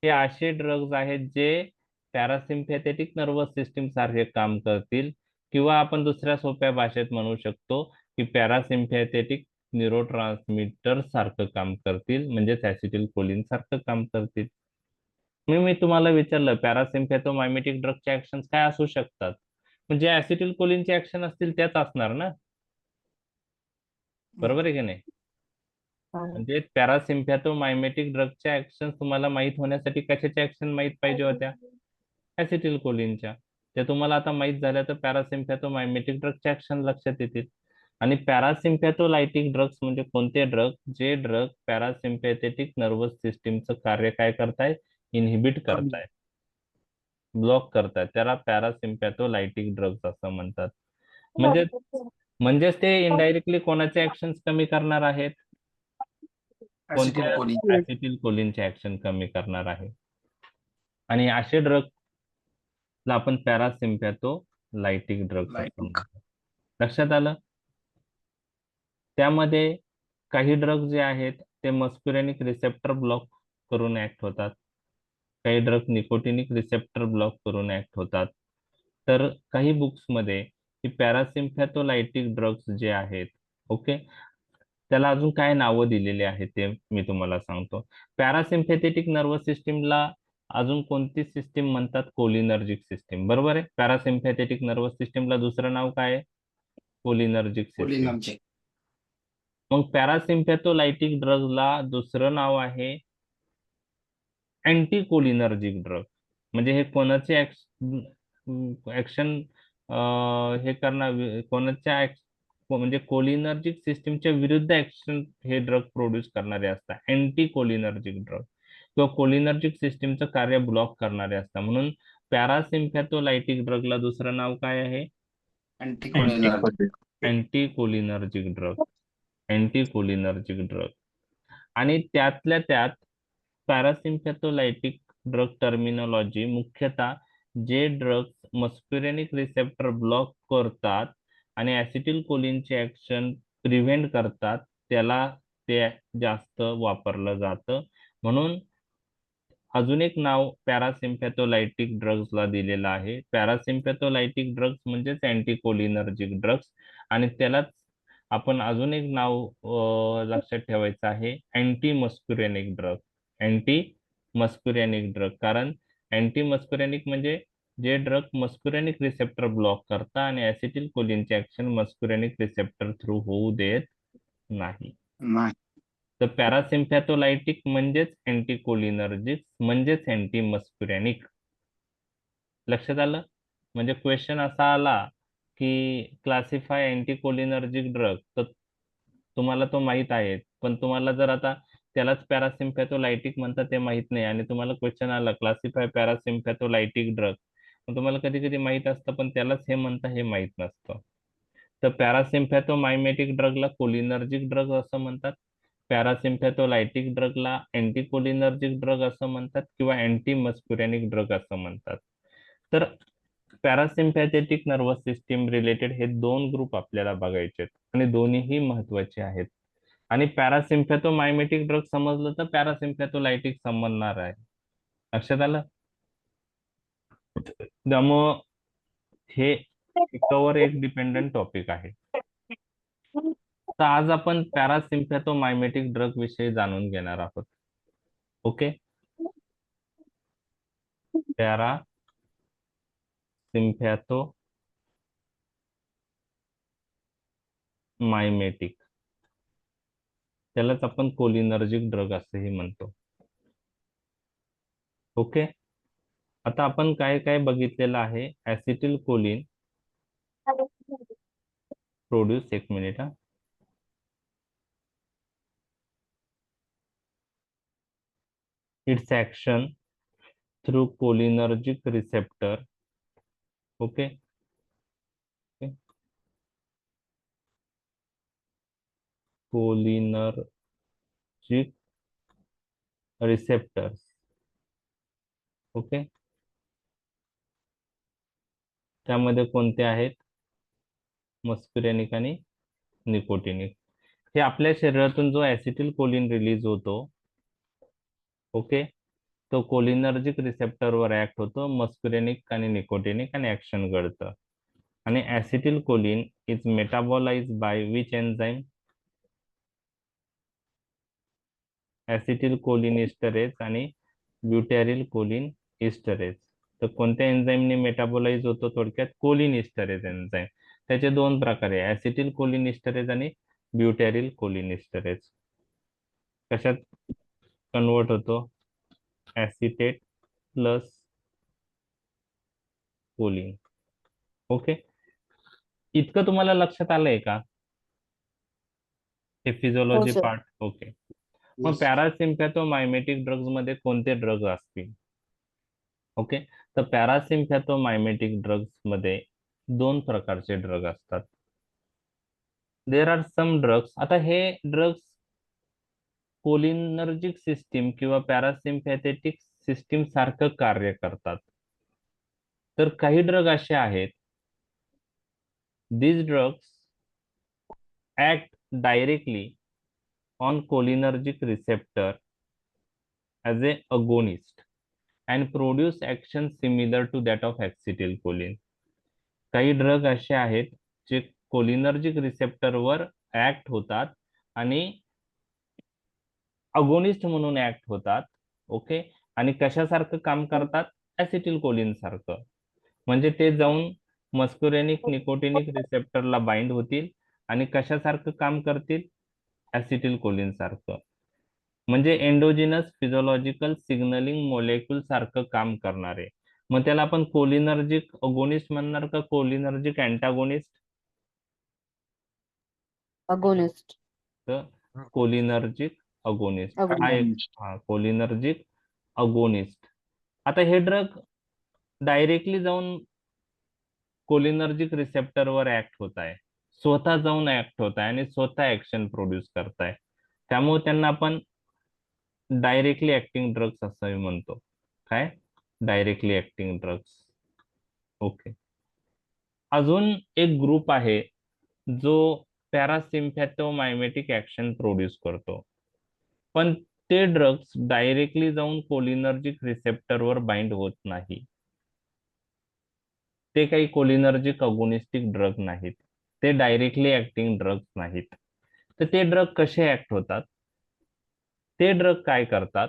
हे असे ड्रग्ज आहेत जे पॅरासिम्पॅथेटिक नर्वस सिस्टीम सारखे काम करतील, किंवा आपण दुसऱ्या सोप्या भाषेत म्हणू शकतो की पॅरासिम्पॅथेटिक न्यूरोट्रान्समीटर सारखं काम करतील, म्हणजेच ऍसिटिल कोलिन सारखं काम करतील. मी तुम्हाला विचारलं पॅरासिम्पॅथोमायमेटिक ड्रगचे ऍक्शन्स काय असू शकतात, म्हणजे ऍसिटिल कोलिनचे ऍक्शन असतील त्याच असणार ना, बरोबर आहे की नाही? हो. म्हणजे पॅरासिम्पॅथोमायमेटिक ड्रगच्या ऍक्शन तुम्हाला माहित होण्यासाठी कशाच्या ऍक्शन माहित पाहिजे होत्या, ऍसिटिल कोलिनच्या. त्या तुम्हाला आता माहित झाल्या तर पॅरासिम्पॅथोमायमेटिक ड्रगच्या ऍक्शन लक्षात येतील. आणि पॅरासिम्पॅथोलायटिक ड्रग्स म्हणजे कोणते ड्रग, जे ड्रग पॅरासिम्पॅथेटिक नर्वस सिस्टीमचं कार्य काय करतायत, इनहिबिट कमी. करतायत, ब्लॉक करतायत, त्याला पॅरासिम्पॅथोलायटिक ड्रग्स असं म्हणतात. म्हणजे म्हणजेच ते इनडायरेक्टली कोणाचे ऍक्शन कमी करणार आहेत, ऍसिटिल कोणत्या? कोलिन. ऍसिटिल कोलिनचे ऍक्शन कमी करणार आहे. आणि असे ड्रगला आपण पॅरासिम्पॅथोलायटिक ड्रग्स असं लायटिक. म्हणतो. लक्षात आलं? त्यामध्ये काही ड्रग जे आहेत ते मस्कुरेनिक रिसेप्टर ब्लॉक करून ऍक्ट होतात, काही ड्रग निकोटिनिक रिसेप्टर ब्लॉक करून ऍक्ट होतात. तर काही बुक्समध्ये ही पॅरासिम्पॅथोलायटिक ड्रग्स जे आहेत, ओके, त्याला अजून काय नावं दिलेली आहेत ते मी तुम्हाला सांगतो. पॅरासिम्पॅथेटिक नर्वस सिस्टीमला अजून कोणती सिस्टीम म्हणतात, कोलिनर्जिक सिस्टीम. बरोबर आहे. पॅरासिम्पॅथेटिक नर्वस सिस्टीमला दुसरं नाव काय आहे, कोलिनर्जिक सिस्टीम. कोलिनर्जिक. मग पॅरासिम्पॅथोलायटिक ड्रगला दुसरं नाव आहे अँटी कोलिनर्जिक ड्रग. म्हणजे हे कोणाचे ऍक्शन हे करणार, कोणाच्या म्हणजे कोलिनर्जिक सिस्टीमच्या विरुद्ध ऍक्शन हे ड्रग प्रोड्यूस करणारे असतात, अँटी कोलिनर्जिक ड्रग, किंवा कोलिनर्जिक सिस्टीमचं कार्य ब्लॉक करणारे असतात. म्हणून पॅरासिम्पॅथोलायटिक ड्रगला दुसरं नाव काय आहे, anti cholinergic. Anti cholinergic drug. Anti cholinergic drug. आणि त्यातल्या त्यात पॅरासिम्पॅथोलायटिक ड्रग टर्मिनॉलॉजी मुख्यतः जे ड्रग्स मस्कुरेनिक रिसेप्टर ब्लॉक करतात आणि ऍसिटिल कोलिनचे ऍक्शन प्रिव्हेंट करतात, त्याला ते जास्त वापरलं जातं. म्हणून अजून एक नाव पॅरासिम्पॅथोलायटिक ड्रग्सला दिलेलं आहे. पॅरासिम्पॅथोलायटिक ड्रग्स म्हणजेच अँटीकोलिनर्जिक ड्रग्स. आणि त्यालाच आपण अजून एक नाव लक्षात ठेवायचं आहे, anti muscarinic drug. Anti muscarinic drug, कारण अँटी मस्कुरेनिक म्हणजे जे ड्रग मस्कुरेनिक रिसेप्टर ब्लॉक करतात आणि ऍसिटिल कोलिनचे ऍक्शन मस्कुरेनिक रिसेप्टर थ्रू होऊ देत नाही. नाही. तर पॅरासिम्पॅथोलायटिक म्हणजेच अँटीकोलिनर्जिक म्हणजेच अँटी मस्कुरेनिक. लक्षात आलं? म्हणजे क्वेश्चन असा आला की क्लासिफाय अँटीकोलिनर्जिक ड्रग, तर तुम्हाला तो माहित आहे, पण तुम्हाला जर आता त्यालाच पॅरासिम्पॅथोलायटिक म्हणतात ते माहित नाही, आणि तुम्हाला क्वेश्चन आला क्लासिफाय पॅरासिम्पॅथोलायटिक ड्रग, मग तुम्हाला कधी कधी माहित असतं पण त्यालाच हे म्हणता हे माहित नसतं. तर पॅरासिम्पॅथोमायमेटिक ड्रगला कोलिनर्जिक ड्रग असं म्हणतात, पॅरासिम्पॅथोलायटिक ड्रगला अँटीकोलिनर्जिक ड्रग असं म्हणतात, किंवा अँटी मस्कुरेनिक ड्रग असं म्हणतात. तर पॅरासिम्पॅथेटिक नर्वस सिस्टीम रिलेटेड हे दोन ग्रुप आपल्याला बघायचे आहेत आणि दोन्हीही महत्वाचे आहेत. आणि पॅरासिम्पॅथोमायमेटिक ड्रग समजलं तर पॅरासिम्पॅथोलायटिक समजणार आहे. लक्षात आलं? त्यामुळं हे एकावर एक डिपेंडंट टॉपिक आहे. तर आज आपण पॅरासिम्पॅथोमायमेटिक ड्रग विषयी जाणून घेणार आहोत. ओके. पॅरासिम्पॅथोमायमेटिक, त्यालाच आपण कोलिनर्जिक ड्रग असेही म्हणतो. ओके. आता आपण काय काय बघितलेलं आहे. ऍसिटिल कोलिन प्रोड्यूस, एक मिनिट हा. its action through cholinergic receptor. Okay. Cholinergic receptors. Okay. त्यामध्ये कोणते आहेत? मस्कुरेनिक आणि निकोटिनिक. हे आपल्या शरीरातून जो ऍसिटिल कोलिन रिलीज होतो, ओके, तो कोलिनर्जिक रिसेप्टरवर ऍक्ट होतो, मस्कुरेनिक आणि निकोटिनिक, आणि ऍक्शन घडतं. आणि acetylcholine is metabolize by which enzyme? Acetylcholine esterase आणि ब्युटॅरिल कोलिन इस्टरेज. तर कोणत्या एन्झाईमने मेटाबोलाइज होतो? थोडक्यात कोलिन इस्टरेज एन्झाईम. त्याचे दोन प्रकार आहे, ऍसिटिल कोलिन इस्टरेज आणि ब्युटॅरिल कोलिन इस्टरेज. कशात कन्वर्ट होतो? Acetate plus choline. ओके. इतकं तुम्हाला लक्षात आलंय का? हे फिजिओलॉजी sir. पार्ट. ओके. मग Yes. पॅरासिम्पॅथोमायमेटिक ड्रग्ज मध्ये कोणते ड्रग असतील? ओके. तर पॅरासिम्पॅथोमायमेटिक ड्रग्ज मध्ये दोन प्रकारचे ड्रग असतात. There are some drugs. आता हे ड्रग्स कोलिनर्जिक सिस्टीम किंवा पॅरासिम्पॅथेटिक सिस्टीम सारखं कार्य करतात. तर काही ड्रग असे आहेत, these drugs act directly on cholinergic receptor as a agonist and produce action similar to that of acetylcholine. काही ड्रग असे आहेत जे कोलिनर्जिक रिसेप्टरवर ऍक्ट होतात आणि अगोनिस्ट म्हणून ऍक्ट होतात. ओके. आणि कशासारखं काम करतात? ऍसिटिल कोलिन सारखं. म्हणजे ते जाऊन मस्कुरेनिक निकोटिनिक रिसेप्टरला बाइंड होतील आणि कशासारखं काम करतील? ऍसिटिल कोलिन सारखं. म्हणजे एंडोजिनस फिजिओलॉजिकल सिग्नलिंग मोलेक्युल सारखं काम करणारे. मग त्याला आपण कोलिनर्जिक अगोनिस्ट म्हणणार का कोलिनर्जिक अँटागोनिस्ट? Agonist. तर कोलिनर्जिक अगोनिस्ट हा एक. Agonist. हा, कोलिनर्जिक अगोनिस्ट. आता हे ड्रग डायरेक्टली जाऊन कोलिनर्जिक रिसेप्टरवर ऍक्ट होत आहे, स्वतः जाऊन ऍक्ट होत आहे आणि स्वतः ऍक्शन प्रोड्यूस करताय. त्यामुळे त्यांना आपण डायरेक्टली ऍक्टिंग ड्रग्स असं म्हणतो. काय? Directly acting drugs. ओके. अजून एक ग्रुप आहे जो पॅरासिम्पॅथोमायमेटिक ऍक्शन प्रोड्यूस करतो, पण ते ड्रग्स डायरेक्टली जाऊन कोलिनर्जिक रिसेप्टरवर बाइंड होत नाही. ते काही कोलिनर्जिक अगोनिस्टिक ड्रग नाहीत, ते डायरेक्टली ऍक्टिंग ड्रग्स नाहीत. तर ते ड्रग कसे ऍक्ट होतात? ते ड्रग काय करतात?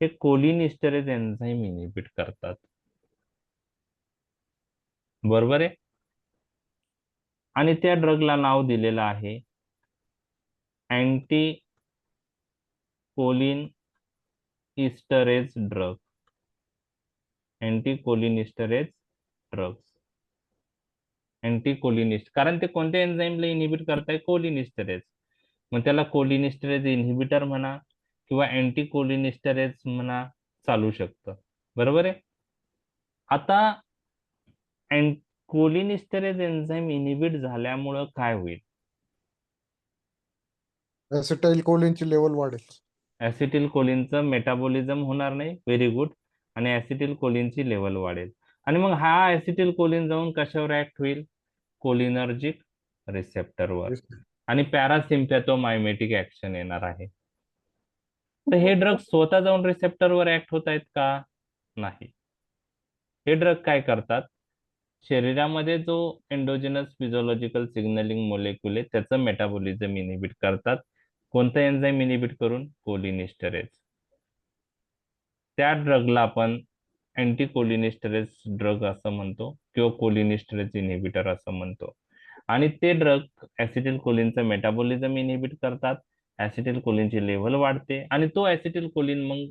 हे कोलिनिस्टरेज एन्झाईम इनिबिट करतात. बरोबर आहे. आणि त्या ड्रगला नाव दिलेलं आहे anti choline esterase drug. Anti cholinesterase drugs. Anti cholinest, कारण ते कोणत्या एन्झाईमला इनिबिट करताय? कोलिनिस्टरेज. मग त्याला कोलिनिस्टरेज इन्हिबिटर म्हणा किंवा अँटी कोलिनिस्टरेज म्हणा, चालू शकतं. बरोबर आहे. आता कोलिनिस्टरेज एन्झाईम इनिबिट झाल्यामुळं काय होईल? ऍसिटाइल कोलिनची लेवल वाढेल. ऍसिटिल कोलिनचं मेटाबॉलिझम होणार नाही. Very good. आणि ऍसिटिल कोलिनची लेवल वाढेल. आणि मग हा ऍसिटिल कोलिन जाऊन कशावर ऍक्ट होईल? कोलिनर्जिक रिसेप्टरवर. Yes. आणि पॅरासिम्पॅथोमायमेटिक ऍक्शन येणार आहे. तर हे ड्रग स्वतः जाऊन रिसेप्टरवर ऍक्ट होत आहेत का? नाही. हे ड्रग काय करतात, शरीरामध्ये जो एंडोजेनस फिजिओलॉजिकल सिग्नलिंग मोलेक्युल आहे त्याचं मेटाबॉलिझम इनिबिट करतात. कोणतं एन्झाईम इनिबिट करून? कोलिनिस्टरेज. त्या ड्रगला आपण अँटीकोलिनिस्टरेज ड्रग असं म्हणतो किंवा कोलिनिस्टरेज इनिबिटर असं म्हणतो. आणि ते ड्रग ऍसिटिल कोलिनचं मेटाबॉलिझम इनिबिट करतात. ऍसिटिल कोलिनची लेव्हल वाढते आणि तो ऍसिटिल कोलिन मग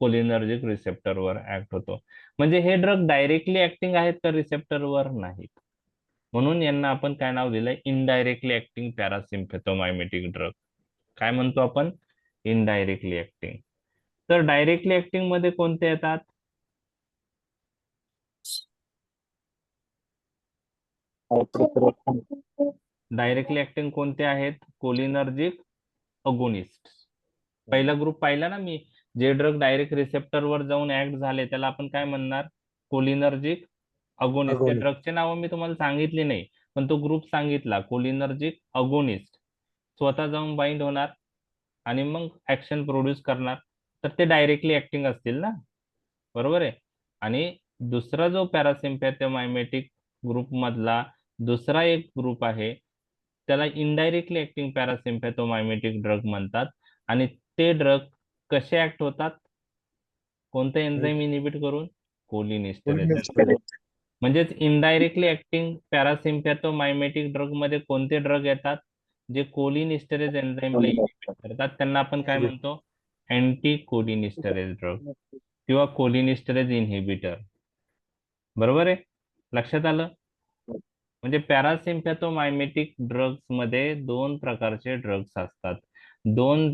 कोलिनर्जिक रिसेप्टरवर ऍक्ट होतो. म्हणजे हे ड्रग डायरेक्टली ऍक्टिंग आहेत का रिसेप्टरवर? नाहीत. म्हणून यांना आपण काय नाव दिलंय? Indirectly acting parasympathomimetic drug. काय म्हणतो आपण? Indirectly acting. तर डायरेक्टली ऍक्टिंग मध्ये कोणते येतात? डायरेक्टली ऍक्टिंग कोणते आहेत? Cholinergic agonist. पहिला ग्रुप पाहिला ना मी, जे ड्रग डायरेक्ट रिसेप्टरवर जाऊन ऍक्ट झाले त्याला आपण काय म्हणणार? Cholinergic agonist. त्या Agonist. ड्रगचे नाव मी तुम्हाला सांगितले नाही, पण तो ग्रुप सांगितला, कोलिनर्जिक अगोनिस्ट. स्वतः जाऊन बाइंड होणार आणि मग ऍक्शन प्रोड्यूस करणार, तर ते डायरेक्टली ऍक्टिंग असतील ना, बरोबर आहे. आणि दुसरा जो पॅरासिम्पॅथोमायमेटिक ग्रुप मधला दुसरा एक ग्रुप आहे त्याला इनडायरेक्टली ऍक्टिंग पॅरासिम्पॅथोमायमेटिक ड्रग म्हणतात. आणि ते ड्रग कसे ऍक्ट होतात? कोणतं एन्झाईम इनिबिट करून? कोलिनिस्टरेज. Cholinesterase. म्हणजेच इनडायरेक्टली ऍक्टिंग पॅरासिम्पॅथोमायमेटिक ड्रग मध्ये कोणते ड्रग येतात? जे कोलिनिस्टरेज एन्झाईमला इनिबिट करतात त्यांना आपण काय म्हणतो? अँटी कोलिनिस्टरेज ड्रग किंवा कोलिनिस्टरेज इन्हिबिटर. बरोबर आहे, लक्षात आलं? म्हणजे पॅरासिम्पॅथोमायमेटिक ड्रग्स मध्ये दोन प्रकारचे ड्रग्स असतात. दोन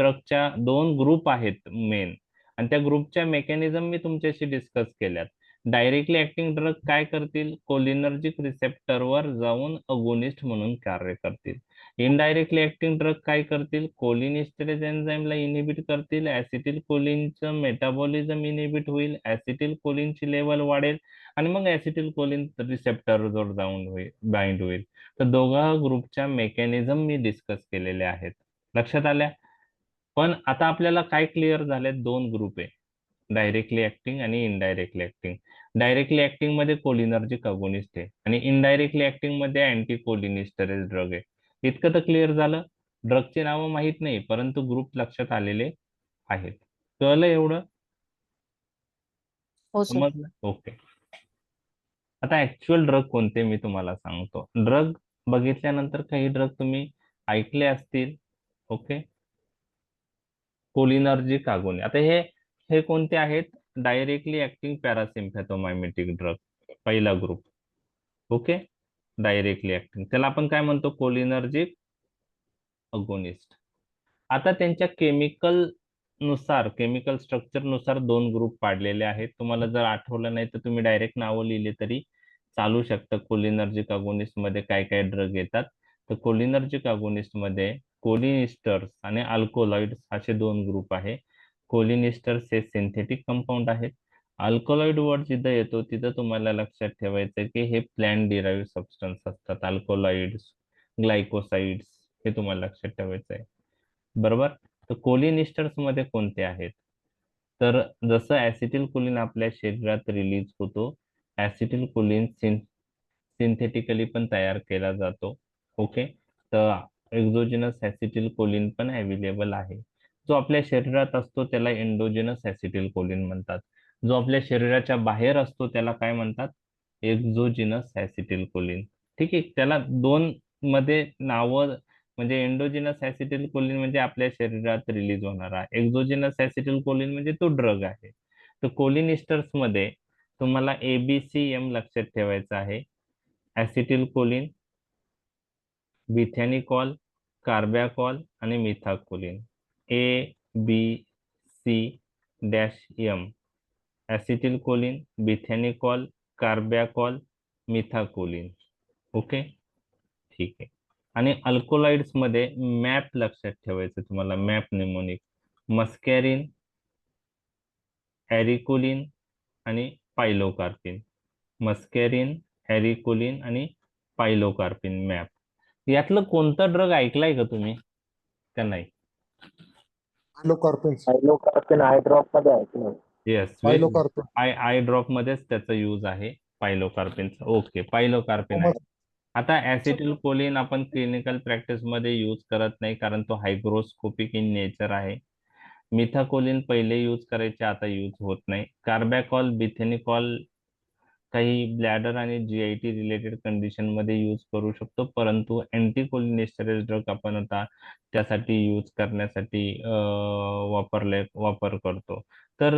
ग्रुप आहेत मेन, आणि त्या ग्रुपच्या मेकॅनिझम मी तुमच्याशी डिस्कस केल्यात. डायरेक्टली ऍक्टिंग ड्रग काय करतील? कोलिनर्जिक रिसेप्टरवर जाऊन अगोनिस्ट म्हणून कार्य करतील. इनडायरेक्टली ऍक्टिंग ड्रग काय करतील? कोलिनिस्टरेज एन्झाईमला इनिबिट करतील. ऍसिटिल कोलिनचं मेटाबॉलिझम इनिबिट होईल, ऍसिटिल कोलिनची लेवल वाढेल आणि मग ऍसिटिल कोलिन रिसेप्टरवर जाऊन बाइंड होईल. तर दोघा ग्रुपच्या मेकॅनिझम मी डिस्कस केलेले आहेत, लक्षात आल्या? पण आता आपल्याला काय क्लिअर झाले? दोन ग्रुप आहे, डायरेक्टली ऍक्टिंग आणि इनडायरेक्टली ऍक्टिंग. डायरेक्टली ऍक्टिंग मध्ये कोलिनर्जिक अगोनिस्ट आहे आणि इनडायरेक्टली ऍक्टिंग मध्ये अँटी कोलिनिस्टरेज ड्रग आहे. इतकं तर क्लिअर झालं. ड्रगची नावं माहित नाही, परंतु ग्रुप लक्षात आलेले आहेत. कळलं एवढं? हो सर. समजलं? ओके. आता ऍक्च्युअल ड्रग कोणते मी तुम्हाला सांगतो. ड्रग बघितल्यानंतर काही ड्रग तुम्ही ऐकले असतील. ओके. Cholinergic agonist. आता हे हे कोणते आहेत? डायरेक्टली ऍक्टिंग पॅरासिम्पॅथोमायमेटिक ड्रग, पहिला ग्रुप. ओके, डायरेक्टली ऍक्टिंग, त्याला आपण काय म्हणतो? Cholinergic agonist. आता त्यांच्या केमिकल स्ट्रक्चर नुसार दोन ग्रुप पाडलेले आहेत. तुम्हाला जर आठवलं नाही तर तुम्ही डायरेक्ट नावं लिहिले तरी चालू शकतं. कोलिनर्जिक अगोनिस्ट मध्ये काय काय ड्रग येतात? तर कोलिनर्जिक अगोनिस्ट मध्ये कोलिनिस्टर्स आणि अल्कोलॉइड्स असे दोन ग्रुप आहे. कोलिनिस्टर्स हे सिंथेटिक कंपाऊंड आहेत. अल्कोलॉइड वर्ड जिथं येतो तिथं तुम्हाला लक्षात ठेवायचं की हे प्लॅन्ट डिराइव्ह सबस्टन्स असतात. अल्कोलॉइड्स, ग्लायकोसाइड्स, हे तुम्हाला लक्षात ठेवायचं आहे, बरोबर? तर कोलिनिस्टर्स मध्ये कोणते आहेत? तर जसं ऍसिटिल कोलिन आपल्या शरीरात रिलीज होतो, ऍसिटिल कोलिन सिंथेटिकली पण तयार केला जातो. ओके. तर एक्झोजिनस ऍसिटिल कोलिन पण अवेलेबल आहे. जो आपल्या शरीरात असतो त्याला एंडोजिनस ऍसिटिल कोलिन म्हणतात. जो आपल्या शरीराच्या बाहेर असतो त्याला काय म्हणतात? एक्झोजिनस ऍसिटिल कोलिन. ठीक आहे, त्याला दोन मध्ये नावं, म्हणजे एंडोजिनस ऍसिटिल कोलिन म्हणजे आपल्या शरीरात रिलीज होणारा, एक्झोजिनस ऍसिटिल कोलिन म्हणजे तो ड्रग आहे. तर कोलिनिस्टर्स मध्ये तुम्हाला ABCM लक्षात ठेवायचं आहे. ऍसिटिल कोलिन, बिथॅनिकॉल, कार्बॅकॉल आणि मिथाकोलिन. ABCM. ऍसिटिल कोलिन, बिथॅनिकॉल, कार्बॅकॉल, मिथाकोलिन. ओके, ठीक आहे. आणि अल्कोलॉइड्स मध्ये मॅप लक्षात ठेवायचं तुम्हाला, मॅप निमोनिक, मस्कॅरिन, ऍरिकोलिन आणि पायलोकार्पिन. मस्कॅरिन, ऍरिकोलिन आणि पायलोकार्पिन, मॅप. यातलं कोणतं ड्रग ऐकलाय का तुम्ही का नाही? पायलोकार्पिन पायलोकार्पिन आय ड्रॉप मध्ये ऐकलं. येस, पायलोकार्पिन आय ड्रॉप मध्येच त्याचा यूज आहे पायलोकार्पिनचा. ओके, पायलोकार्पिन आहे. आता ऍसिटिल कोलिन आपण क्लिनिकल प्रॅक्टिस मध्ये यूज करत नाही, कारण तो हायग्रोस्कोपिक इन नेचर आहे. मिथाकोलिन पहिले यूज करायचे, आता यूज होत नाही. कार्बॅकॉल, बिथेनिकॉल काही ब्लॅडर आणि GIT रिलेटेड कंडिशन मध्ये यूज करू शकतो, परंतु अँटीकोलिनेस्टरेज ड्रग आपण आता त्यासाठी यूज करण्यासाठी वापर करतो. तर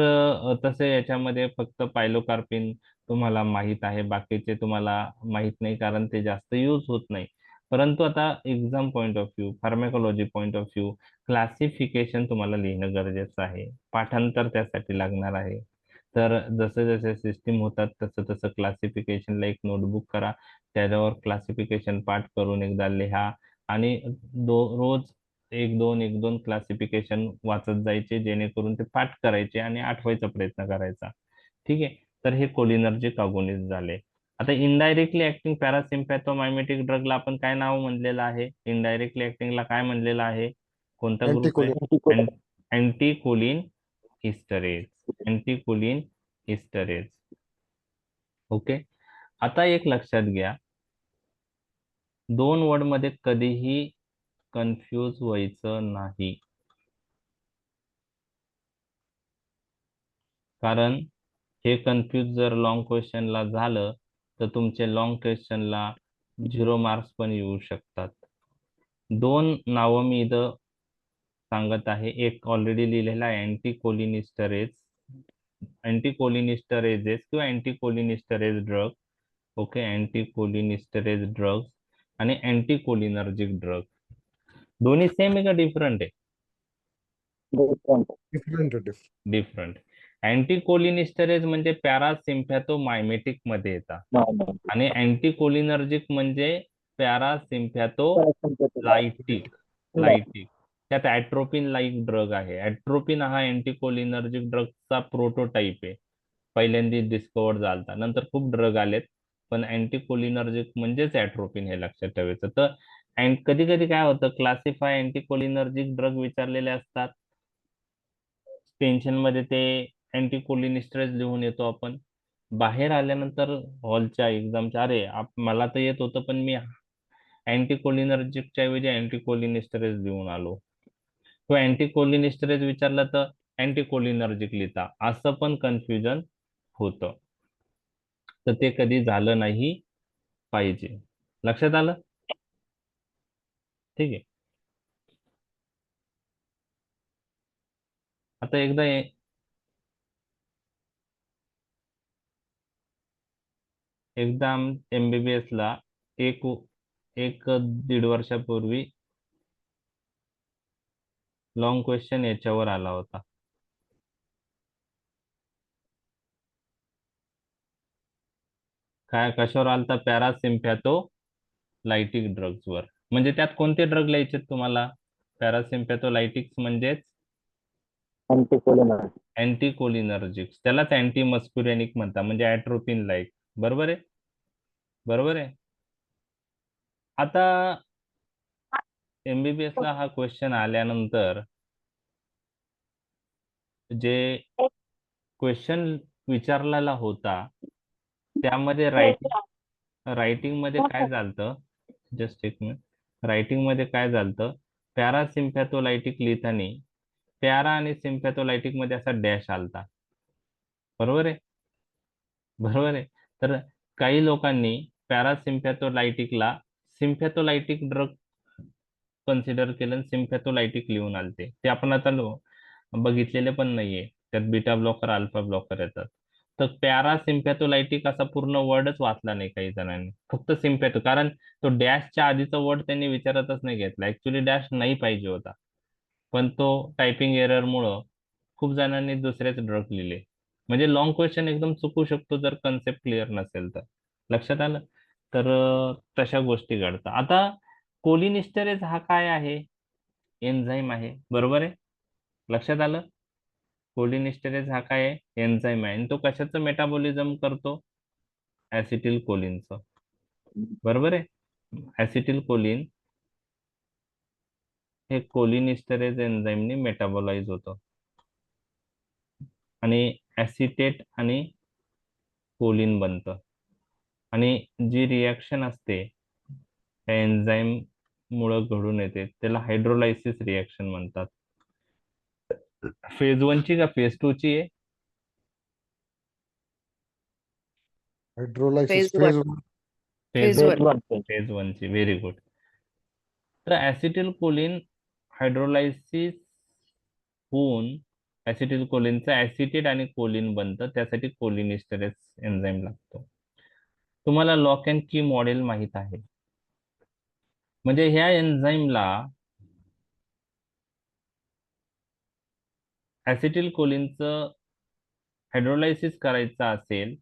तसे याच्यामध्ये फक्त पायलोकार्पिन तुम्हाला माहित आहे, बाकीचे तुम्हाला माहित नाही, कारण ते जास्त यूज होत नाही. परंतु आता exam point of view, pharmacology point of view, classification तुम्हाला लिहिणं गरजेचं आहे. पाठांतर त्यासाठी लागणार आहे. तर जसे जसे सिस्टीम होतात तसं तसं क्लासिफिकेशनला एक नोटबुक करा, त्याच्यावर क्लासिफिकेशन पाठ करून एकदा लिहा आणि रोज एक दोन क्लासिफिकेशन वाचत जायचे, जेणेकरून ते पाठ करायचे आणि आठवायचा प्रयत्न करायचा. ठीक आहे. तर हे कोलिनर्जिक अगोनिस्ट झाले. आता इनडायरेक्टली ऍक्टिंग पॅरासिम्पॅथोमायमेटिक ड्रगला आपण काय नाव म्हणलेलं आहे? इनडायरेक्टली ऍक्टिंगला काय म्हणलेलं आहे? कोणता ग्रुप आहे? अँटीकोलिन हिस्टरेज. अँटीकोलिन हिस्टरेज. ओके. आता एक लक्षात घ्या, 2 वर्ड मध्ये कधीही कन्फ्यूज व्हायचं नाही, कारण हे कन्फ्यूज जर लॉंग क्वेश्चनला झालं तर तुमचे लॉंग क्वेश्चनला 0 मार्क्स पण येऊ शकतात. 2 नावं मी इथं सांगत आहे. एक ऑलरेडी लिहिलेला आहे, अँटीकोलिनिस्टरेजेस किंवा अँटीकोलिनिस्टरेज ड्रग. ओके, अँटीकोलिनिस्टरेज ड्रग्स आणि अँटीकोलिनर्जिक ड्रग दोन्ही सेम आहे का डिफरंट आहे? Different different. अँटीकोलिनिस्टरेज म्हणजे पॅरासिम्पॅथोमायमेटिक मध्ये येतात आणि अँटीकोलिनर्जिक म्हणजे पॅरासिम्पॅथोलायटिक. त्यात ऍट्रोपिन लाईक ड्रग आहे. ऍट्रोपिन हा अँटीकोलिनर्जिक ड्रगचा प्रोटोटाइप आहे, पहिल्यांदा डिस्कवर झालता, नंतर खूप ड्रग आलेत, पण अँटीकोलिनर्जिक म्हणजेच ऍट्रोपिन, हे लक्षात ठेवायचं. तर कधी कधी काय होतं, क्लासिफाय अँटीकोलिनर्जिक ड्रग विचारलेले असतात, टेन्शन मध्ये ते अँटीकोलिनिस्टरेज लिहून येतो आपण, बाहेर आल्यानंतर हॉलच्या एक्झामच्या अरे मला तर येत होतं पण मी अँटीकोलिनर्जिकच्या ऐवजी अँटीकोलिनिस्टरेज लिहून आलो, तो अँटीकोलिनिस्टरेज विचारला तर अँटीकोलिनर्जिक लिहिता, असं पण कन्फ्युजन होतं. तर ते कधी झालं नाही पाहिजे. लक्षात आलं? ठीक आहे. आता एकदा MBBS ला एक 1-1.5 वर्षापूर्वी लॉंग क्वेश्चन याच्यावर आला होता. काय कशावर आलता? पॅरासिम्पॅथोलायटिक ड्रग्स वर. म्हणजे त्यात कोणते ड्रग लिहायचे तुम्हाला? पॅरासिम्पॅथोलायटिक्स म्हणजेच अँटीकोलिनर्जिक्स, त्यालाच अँटीमस्क्युरेनिक म्हणतात, म्हणजे ऍट्रोपिन लाईक. बरोबर आहे, बरोबर आहे. आता MBBS ला हा क्वेश्चन आल्यानंतर जे क्वेश्चन विचारलेला होता त्यामध्ये रायटिंग मध्ये काय झालं, जस्ट एक मिनिट, रायटिंग मध्ये काय झालं, पॅरासिम्पॅथोलायटिक लिहिताना पॅरा आणि सिम्पॅथोलायटिक मध्ये असा डॅश आलता. बरोबर आहे, बरोबर आहे. तर काही लोकांनी पॅरासिम्पॅथोलायटिकला सिम्पॅथोलायटिक ड्रग कन्सिडर केलं, सिम्पॅथोलायटिक लिहून आलते. ते आपण आता बघितलेले पण नाहीये, त्यात बीटा ब्लॉकर, अल्फा ब्लॉकर येतात. तर पॅरासिम्पॅथोलायटिक असा पूर्ण वर्डच वाचला नाही काही जणांनी, फक्त सिम्पॅथो, कारण तो डॅशच्या आधीचा वर्ड त्यांनी विचारतच नाही घेतला. ऍक्च्युली डॅश नाही पाहिजे होता, पण तो टायपिंग एररमुळं खूप जणांनी दुसरेच ड्रग लिहिले. म्हणजे लॉंग क्वेश्चन एकदम चुकू शकतो जर कन्सेप्ट क्लिअर नसेल तर. लक्षात आलं? तर तशा गोष्टी घडतात. आता कोलिनिस्टरेज हा काय आहे? एन्झाईम आहे, बरोबर आहे. लक्षात आलं? कोलिनिस्टरेज हा काय आहे? एन्झाईम आहे. आणि तो कशाचं मेटाबॉलिझम करतो? ऍसिटिल कोलिनचं. बरोबर आहे. ऍसिटिल कोलिन हे कोलिनिस्टरेज एन्झाईमने मेटाबोलाइज होतं आणि ऍसिटेट आणि कोलिन बनतं आणि जी रिॲक्शन असते त्या एन्झाईम मुळे घडून येते त्याला हायड्रोलायसिस रिॲक्शन म्हणतात. फेज 1 ची का फेज 2 ची आहे? Hydrolysis Phase phase one. Phase Phase Phase one. 1. Phase 1 ची. Very good. तर ऍसिटिल कोलिन हायड्रोलायसिस होऊन ऍसिटिल कोलिनचं ऍसिटेट आणि कोलिन बनतं, त्यासाठी कोलिनिस्टरेज एन्झाईम लागतो. तुम्हाला लॉक अँड की मॉडेल माहित आहे. म्हणजे ह्या एन्झाईमला ऍसिटिल कोलिनचं हायड्रोलायसिस करायचं असेल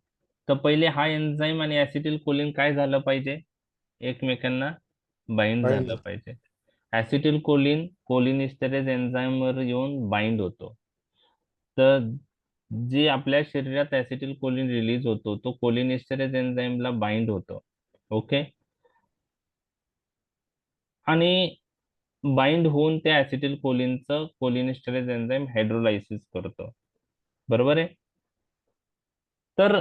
तर पहिले हा एन्झाईम आणि ऍसिटिल कोलिन काय झालं पाहिजे, एकमेकांना बाइंड Bind झालं पाहिजे. ऍसिटिल कोलिन कोलिनिस्टरेज एन्झाईमवर येऊन बाइंड होतो. तर जी आपल्या शरीरात ऍसिटिल कोलिन रिलीज होतो तो कोलिनिस्टरेज एन्झाईमला बाइंड होतो. ओके. आणि बाइंड होऊन त्या ऍसिटिल कोलिनचं कोलिनिस्टरेज एन्झाईम हायड्रोलायसिस करतो. बरोबर आहे. तर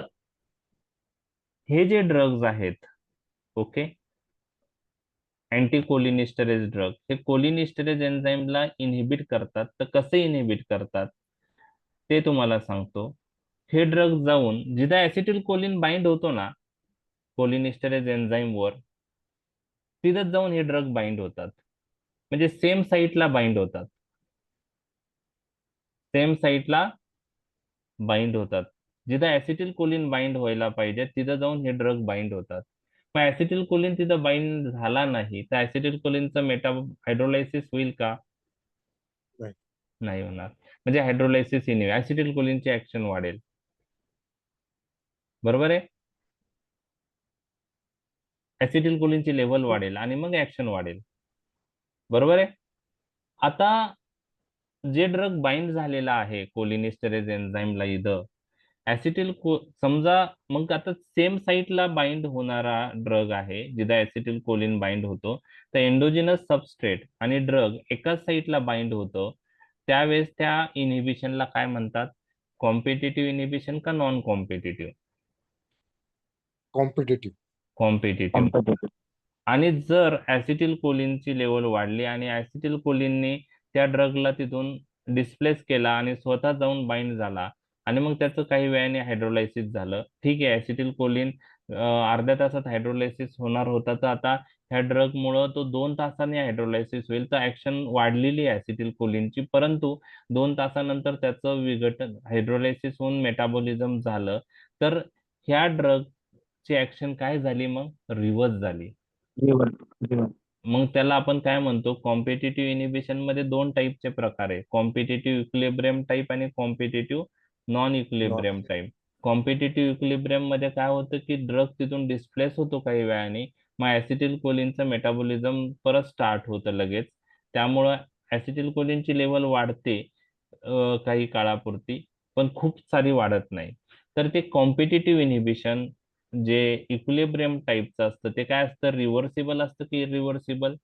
हे जे ड्रग्ज आहेत, ओके, अँटी कोलिनिस्टरेज ड्रग, हे कोलिनिस्टरेज एन्झाईमला इनहिबिट करतात. तर कसे इनहिबिट करतात ते तुम्हाला सांगतो. हे ड्रग जाऊन जिथं ऍसिटिल कोलिन बाइंड होतो ना कोलिनिस्टरेज एन्झाईमवर, तिथंच जाऊन हे ड्रग बाइंड होतात. म्हणजे सेम साईटला बाइंड होतात. सेम साईटला बाइंड होतात. जिथं ऍसिटिल कोलिन बाइंड व्हायला पाहिजे तिथं जाऊन हे ड्रग बाइंड होतात. मग ऍसिटिल कोलिन तिथं बाइंड झाला नाही तर ऍसिटिल कोलिनचं हायड्रोलायसिस होईल का? नाही. नाही होणार. म्हणजे हायड्रोलायसिस ऍसिटिल कोलिनची ऍक्शन वाढेल. बरोबर आहे. ऍसिटिल कोलिनची लेवल वाढेल आणि मग ऍक्शन वाढेल. बरोबर आहे. आता जे ड्रग बाइंड झालेला आहे कोलिनिस्टरेज एन्झाईमला इथं ऍसिटिल समजा, मग आता सेम साईटला बाइंड होणारा ड्रग आहे जिथं ऍसिटिल कोलिन बाइंड होतो, तर एंडोजिनस सबस्ट्रेट आणि ड्रग एकाच साईटला बाइंड होतो, त्यावेळेस त्या इनहिबिशनला काय म्हणतात? कॉम्पिटिटिव्ह इनहिबिशन का non competitive? Competitive. Competitive. Competitive. आणि जर ऍसिटिल कोलिनची लेवल वाढली आणि ऍसिटिल कोलिनने त्या ड्रगला तिथून डिस्प्लेस केला आणि स्वतः जाऊन बाइंड झाला आणि मग त्याचं काही वेळाने हायड्रोलायसिस झालं, ठीक आहे, ऍसिटिल कोलिन अर्ध्या तासात हायड्रोलायसिस होणार होता, तर आता ह्या ड्रग मुळे तो 2 तासांनी हायड्रोलायसिस होईल. तर ऍक्शन वाढलेली आहे ऍसिटिल कोलिनची, परंतु 2 तासानंतर त्याचं विघटन हायड्रोलायसिस होऊन मेटाबॉलिझम झालं. तर ह्या ड्रग ची ऍक्शन काय झाली, मग रिव्हर्स झाली. Liver. Liver. मग त्याला आपण काय म्हणतो? कॉम्पिटिटिव्ह इनिबिशन मध्ये 2 टाईपचे प्रकार आहे, कॉम्पिटिटिव्ह इक्विलिब्रियम टाईप आणि competitive non equilibrium type. Competitive equilibrium मध्ये काय होतं की ड्रग तिथून डिस्प्लेस होतो काही वेळाने, मग ऍसिटिल कोलिनचं मेटाबॉलिझम परत स्टार्ट होतं लगेच. त्यामुळं ऍसिटिल कोलिनची लेवल वाढते काही काळापुरती, पण खूप सारी वाढत नाही. तर ते कॉम्पिटिटिव्ह इनिबिशन जे इक्विलिब्रियम टाईपचं असतं ते काय असतं? रिव्हर्सिबल असतं की इरिव्हर्सिबल?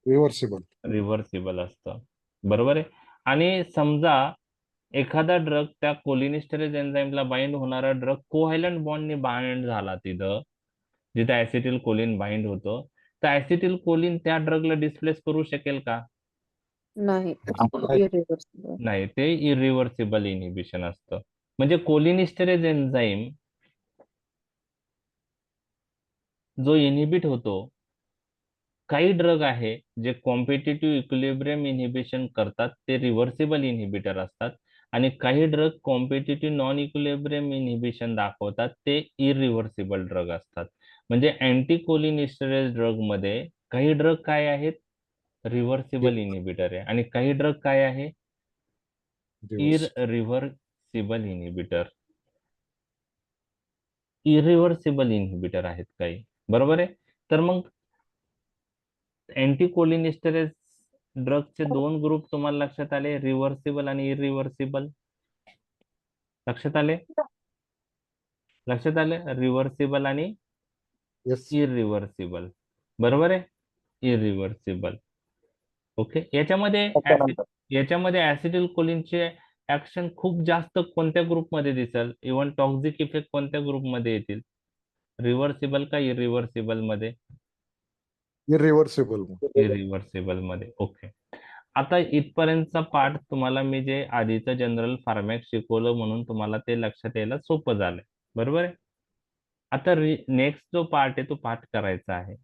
रिव्हर्सिबल. रिव्हर्सिबल असतं. बरोबर आहे. आणि समजा एखादा ड्रग त्या कोलिनिस्टरेज एन्झाईमला बाइंड होणारा ड्रग कोव्हॅलंट बॉन्डने बाइंड झाला तिथं जिथं ऍसिटिल कोलिन बाइंड होतो, तर ऍसिटिल कोलिन त्या ड्रगला डिस्प्लेस करू शकेल का? नाही. नाही. Irreversible. नाही, ते इरिव्हर्सिबल इनिबिशन असतं. म्हणजे कोलिनिस्टरेज एन्झाईम जो इनिबिट होतो, काही ड्रग आहे जे कॉम्पिटिटिव्ह इक्विलिब्रियम इनिबिशन करतात, ते रिव्हर्सिबल इनिबिटर असतात, आणि काही drug competitive non equilibrium inhibition दाखवतात, ते इरिव्हर्सिबल ड्रग असतात. म्हणजे अँटी कोलिनिस्टरेज ड्रग मध्ये काही ड्रग काय आहेत? रिव्हर्सिबल इनिबिटर आहे, आणि काही ड्रग काय आहे? Irreversible inhibitor. इरिव्हर्सिबल इनिबिटर आहेत काही. बरोबर आहे. तर मग अँटी कोलिनिस्टरेज ड्रगचे 2 ग्रुप तुम्हाला लक्षात आले, रिव्हर्सिबल आणि इरिव्हर्सिबल. लक्षात आले? लक्षात आले? रिव्हर्सिबल आणि येस. इरिव्हर्सिबल. बरोबर आहे, इरिव्हर्सिबल. ओके. याच्यामध्ये ऍसिटिल कोलिनचे ऍक्शन खूप जास्त कोणत्या ग्रुपमध्ये दिसेल, इव्हन टॉक्सिक इफेक्ट कोणत्या ग्रुपमध्ये येतील, रिव्हर्सिबल का इरिव्हर्सिबल मध्ये? इरिव्हर्सिबल. इरिव्हर्सिबल मध्ये. ओके. आता इथपर्यंतचा पार्ट तुम्हाला मी जे आधीचं जनरल फार्मॅक्स शिकवलं म्हणून तुम्हाला ते लक्षात यायला सोपं झालंय. बरोबर आहे. आता नेक्स्ट जो पार्ट आहे तो पाठ करायचा आहे.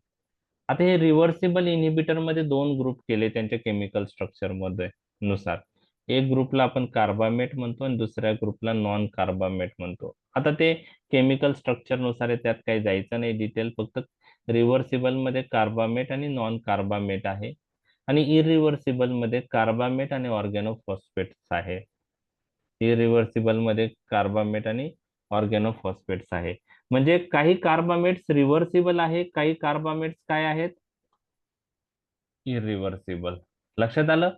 आता हे रिव्हर्सिबल इनहिबिटर मध्ये दोन ग्रुप केले त्यांच्या केमिकल स्ट्रक्चर मध्ये नुसार. एक ग्रुपला आपण कार्बामेट म्हणतो आणि दुसऱ्या ग्रुपला नॉन कार्बामेट म्हणतो. आता ते केमिकल स्ट्रक्चर नुसार आहे, त्यात काही जायचं नाही डिटेल, फक्त रिव्हर्सिबल मध्ये कार्बामेट आणि नॉन कार्बामेट आहे आणि इरिव्हर्सिबल मध्ये कार्बामेट आणि ऑर्गॅनोफॉस्फेट्स आहे. इरिव्हर्सिबल मध्ये कार्बामेट आणि ऑर्गॅनोफॉस्फेट्स आहे. म्हणजे काही कार्बामेट्स रिव्हर्सिबल आहे, काही कार्बामेट्स काय आहेत, इरिव्हर्सिबल. लक्षात आलं?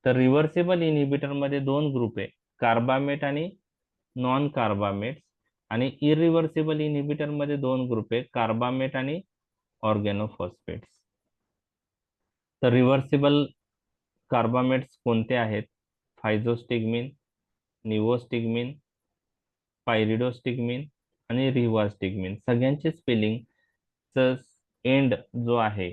तर रिव्हर्सिबल इनहिबिटर मध्ये दोन ग्रुप आहे, कार्बामेट आणि नॉन कार्बामेट्स. आणि इरिव्हर्सिबल इनहिबिटर मध्ये दोन ग्रुप आहे, कार्बामेट आणि ऑर्गॅनोफॉस्फेट्स. तर रिव्हर्सिबल कार्बामेट्स कोणते आहेत? फायझोस्टिग्मिन, निव्होस्टिग्मिन, पायरिडोस्टिग्मिन आणि रिव्हास्टिग्मिन. सगळ्यांचे स्पेलिंग एंड जो आहे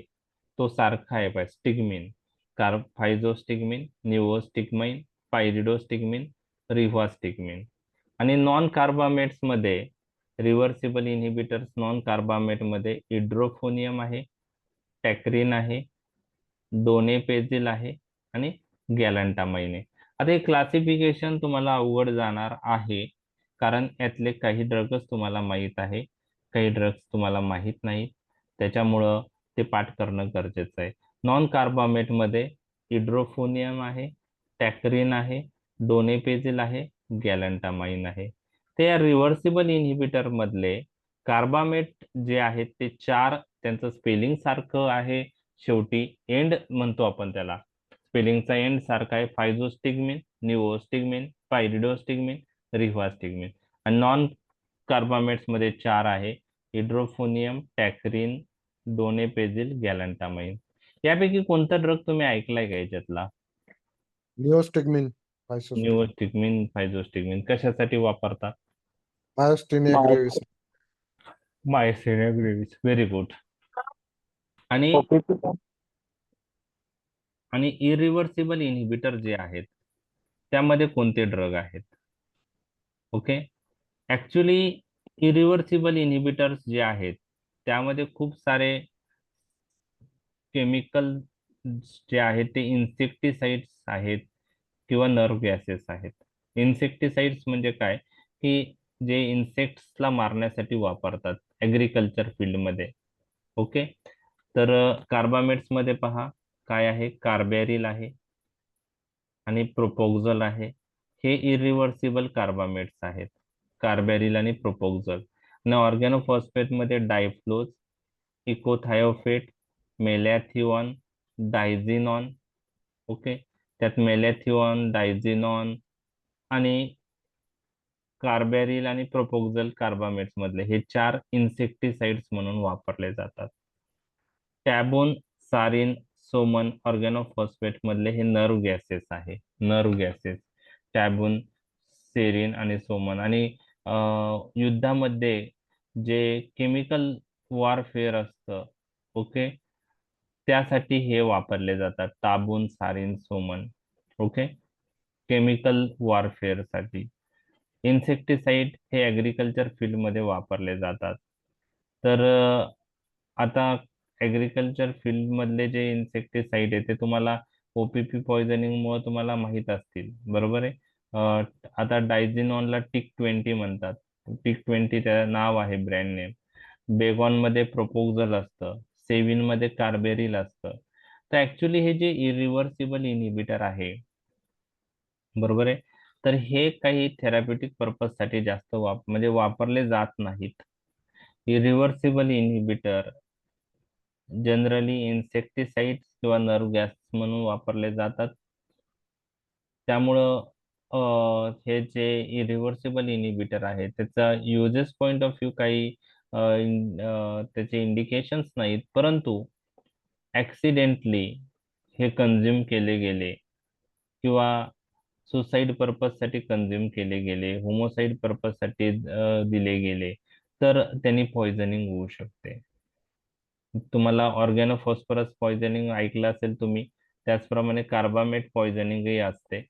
तो सारखा आहे. पाय स्टिग्मिन, फायझोस्टिग्मिन, निव्होस्टिग्मिन, पायरिडोस्टिग्मिन, रिव्हास्टिग्मिन. आणि नॉन कार्बामेट्स मध्ये रिव्हर्सिबल इनहिबिटर्स नॉन कार्बामेट मध्ये इड्रोफोनियम आहे, टॅक्रिन आहे, डोनेपेजिल आहे आणि गॅलंटामाइन आहे. आता हे क्लासिफिकेशन तुम्हाला अवघड जाणार आहे, कारण यातले काही ड्रग्स तुम्हाला माहीत आहे, काही ड्रग्स तुम्हाला माहीत नाहीत. त्याच्यामुळं ते पाठ करणं गरजेचं आहे. नॉन कार्बामेट मध्ये इड्रोफोनियम आहे, टॅक्रिन आहे, डोनेपेजिल आहे, गॅलंटामाइन आहे. ते या रिव्हर्सिबल इनहिबिटर मधले कार्बामेट जे आहेत ते चार, त्यांचं स्पेलिंग सारखं आहे, शेवटी एंड म्हणतो आपण त्याला, स्पेलिंगचा एंड सारखा आहे, फायझोस्टिग्मिन, निव्होस्टिग्मिन, पायरिडोस्टिग्मिन, रिव्हास्टिग्मिन. आणि नॉन कार्बामेट्स मध्ये चार आहे, इड्रोफोनियम, टॅक्रिन, डोनेपेजिल, गॅलंटामाइन. यापैकी कोणता ड्रग तुम्ही ऐकलाय का याच्यातला? निओस्टिग्मिन, निओस्टिग्मिन, फायझोस्टिग्मिन कशासाठी वापरतात? Myasthenia gravis. Myasthenia gravis. Very good. आणि आणि इरिव्हर्सिबल इनहिबिटर जे आहेत त्यामध्ये कोणते ड्रग आहेत? ओके. ऍक्च्युली इरिव्हर्सिबल इनहिबिटर्स जे आहेत त्यामध्ये खूप सारे केमिकल जे आहेत ते इन्सेक्टिसाइड्स आहेत किंवा नर्व गॅसेस आहेत. इन्सेक्टिसाइड्स म्हणजे काय, की जे इन्सेक्ट्सला मारण्यासाठी वापरतात ऍग्रिकल्चर फील्डमध्ये. ओके. तर कार्बामेट्स मध्ये पहा काय आहे, कार्बॅरिल आहे आणि प्रोपोक्झल आहे. हे इरिव्हर्सिबल कार्बामेट्स आहेत, कार्बॅरिल आणि प्रोपोक्झल. आणि ऑर्गॅनोफॉस्फेट मध्ये डायफ्लोज, इकोथायोफेट, मेलॅथिओन, डायझिनॉन. ओके. त्यात मेलॅथिओन, डायझिनॉन आणि कार्बॅरिल आणि प्रोपोक्झल कार्बामेट्स मधले हे चार इन्सेक्टिसाइड्स म्हणून वापरले जातात. टॅबोन, सारिन, सोमन, ऑर्गॅनोफॉस्फेट मधले हे नर्व गॅसेस आहे, नर्व गॅसेस, टॅबून, सेरिन आणि सोमन. आणि युद्धामध्ये जे केमिकल वॉरफेअर असतं, ओके, त्यासाठी हे वापरले जातात, tabun, sarin, soman. Okay. Chemical warfare साठी. इन्सेक्टिसाइड हे ऍग्रिकल्चर फील्ड मध्ये वापरले जातात. तर आता ऍग्रिकल्चर फील्ड मधले जे इन्सेक्टिसाइड आहे ते तुम्हाला ओपीपी पॉइझनिंग मुळे तुम्हाला माहित असतील. बरोबर आहे. आता डायझिनॉनला टिक 20 म्हणतात. टिक 20 त्याचं नाव आहे, ब्रँड नेम. बेगॉन मध्ये प्रोपोक्झल असतं, सेविन मध्ये कार्बेरिल असतं. तर ऍक्च्युली हे जे इरिव्हर्सिबल इनहिबिटर आहे, बरोबर आहे, तर हे काही थेराप्युटिक पर्पज साठी जास्त म्हणजे वापरले जात नाहीत. इरिव्हर्सिबल इनहिबिटर जनरली इन्सेक्टिसाइड्स किंवा नर्व गॅस म्हणून वापरले जातात. त्यामुळं हे जे इरिव्हर्सिबल इनहिबिटर आहे त्याचा युजेस पॉइंट ऑफ व्ह्यू काही त्याचे इंडिकेशन्स नाहीत, परंतु ऍक्सिडेंटली हे कन्झ्युम केले गेले किंवा सुसाईड पर्पजसाठी कन्झ्युम केले गेले, होमोसाईड पर्पजसाठी दिले गेले, तर त्यांनी पॉइझनिंग होऊ शकते. तुम्हाला ऑर्गॅनोफॉस्फरस पॉइझनिंग ऐकलं असेल तुम्ही, त्याचप्रमाणे कार्बामेट पॉइझनिंगही असते.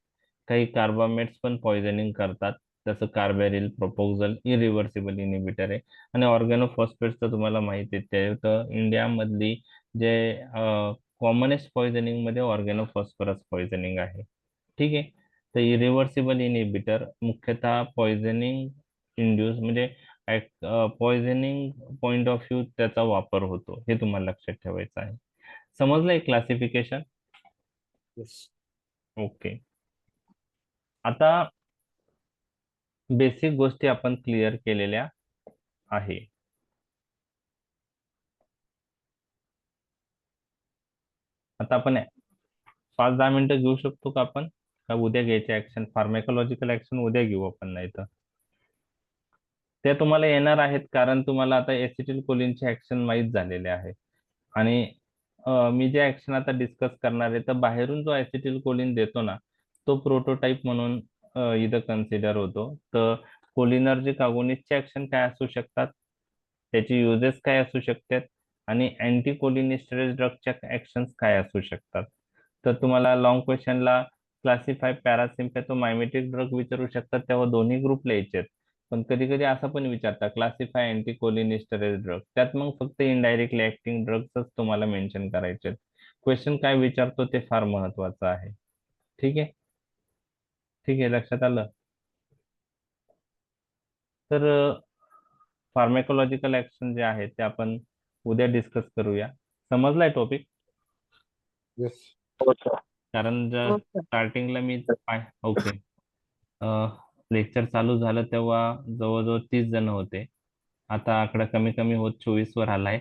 काही कार्बामेट्स पण पॉइझनिंग करतात, जसं कार्बेरिल, प्रोपोक्झल इरिव्हर्सिबल इनिबिटर आहे. आणि ऑर्गॅनोफॉस्फेट्स तर तुम्हाला माहिती आहे, ते तर इंडियामधली जे कॉमनेस्ट पॉइझनिंग मध्ये ऑर्गॅनोफॉस्फरस पॉइझनिंग आहे. ठीक आहे. तर इरिव्हर्सिबल इनिबिटर मुख्यतः पॉइझनिंग इंड्यूस म्हणजे पॉइझनिंग पॉइंट ऑफ व्ह्यू त्याचा वापर होतो, हे तुम्हाला लक्षात ठेवायचं आहे. समजलंय क्लासिफिकेशन? Yes. ओके. आता बेसिक गोष्टी आपण क्लिअर केलेल्या आहे. आता आपण 5-10 मिनिटं घेऊ शकतो का आपण, का उद्या घ्यायचे ऍक्शन? फार्मॅकोलॉजिकल ऍक्शन उद्या घेऊ आपण, नाही तर ते तुम्हाला येणार आहेत, कारण तुम्हाला आता एसिटिल कोलिनचे ऍक्शन माहीत झालेले आहे. आणि मी जे ऍक्शन आता डिस्कस करणार आहे, तर बाहेरून जो ऍसिटिल कोलिन देतो ना, तो प्रोटोटाइप म्हणून इथं कन्सिडर होतो. तर कोलिनर्जिक अगोनिस्टचे ऍक्शन काय असू शकतात, त्याची युजेस काय असू शकतात, आणि अँटी कोलिनिस्टरेज ड्रगच्या ऍक्शन्स काय असू शकतात. तर तुम्हाला लॉंग क्वेश्चनला क्लासिफाय पॅरासिम्पॅथोमायमेटिक ड्रग विचारू शकतात, तेव्हा दोन्ही ग्रुप लिहायचे. पण कधी कधी असं पण विचारतात क्लासिफाय अँटी कोलिनिस्टरेज ड्रग, त्यात मग फक्त इनडायरेक्टली ऍक्टिंग ड्रग्सच तुम्हाला मेन्शन करायचे. क्वेश्चन काय विचारतो ते फार महत्वाचं आहे. ठीक आहे. ठीक आहे, लक्षात आलं? तर फार्मॅकोलॉजिकल ऍक्शन जे आहे ते आपण उद्या डिस्कस करूया. समजलाय टॉपिक? Yes. हो सर. कारण जर हो सर. स्टार्टिंगला मी ओके, लेक्चर चालू झालं तेव्हा जवळजवळ 30 जण होते. आता आकडा कमी कमी होत 24 वर आलाय.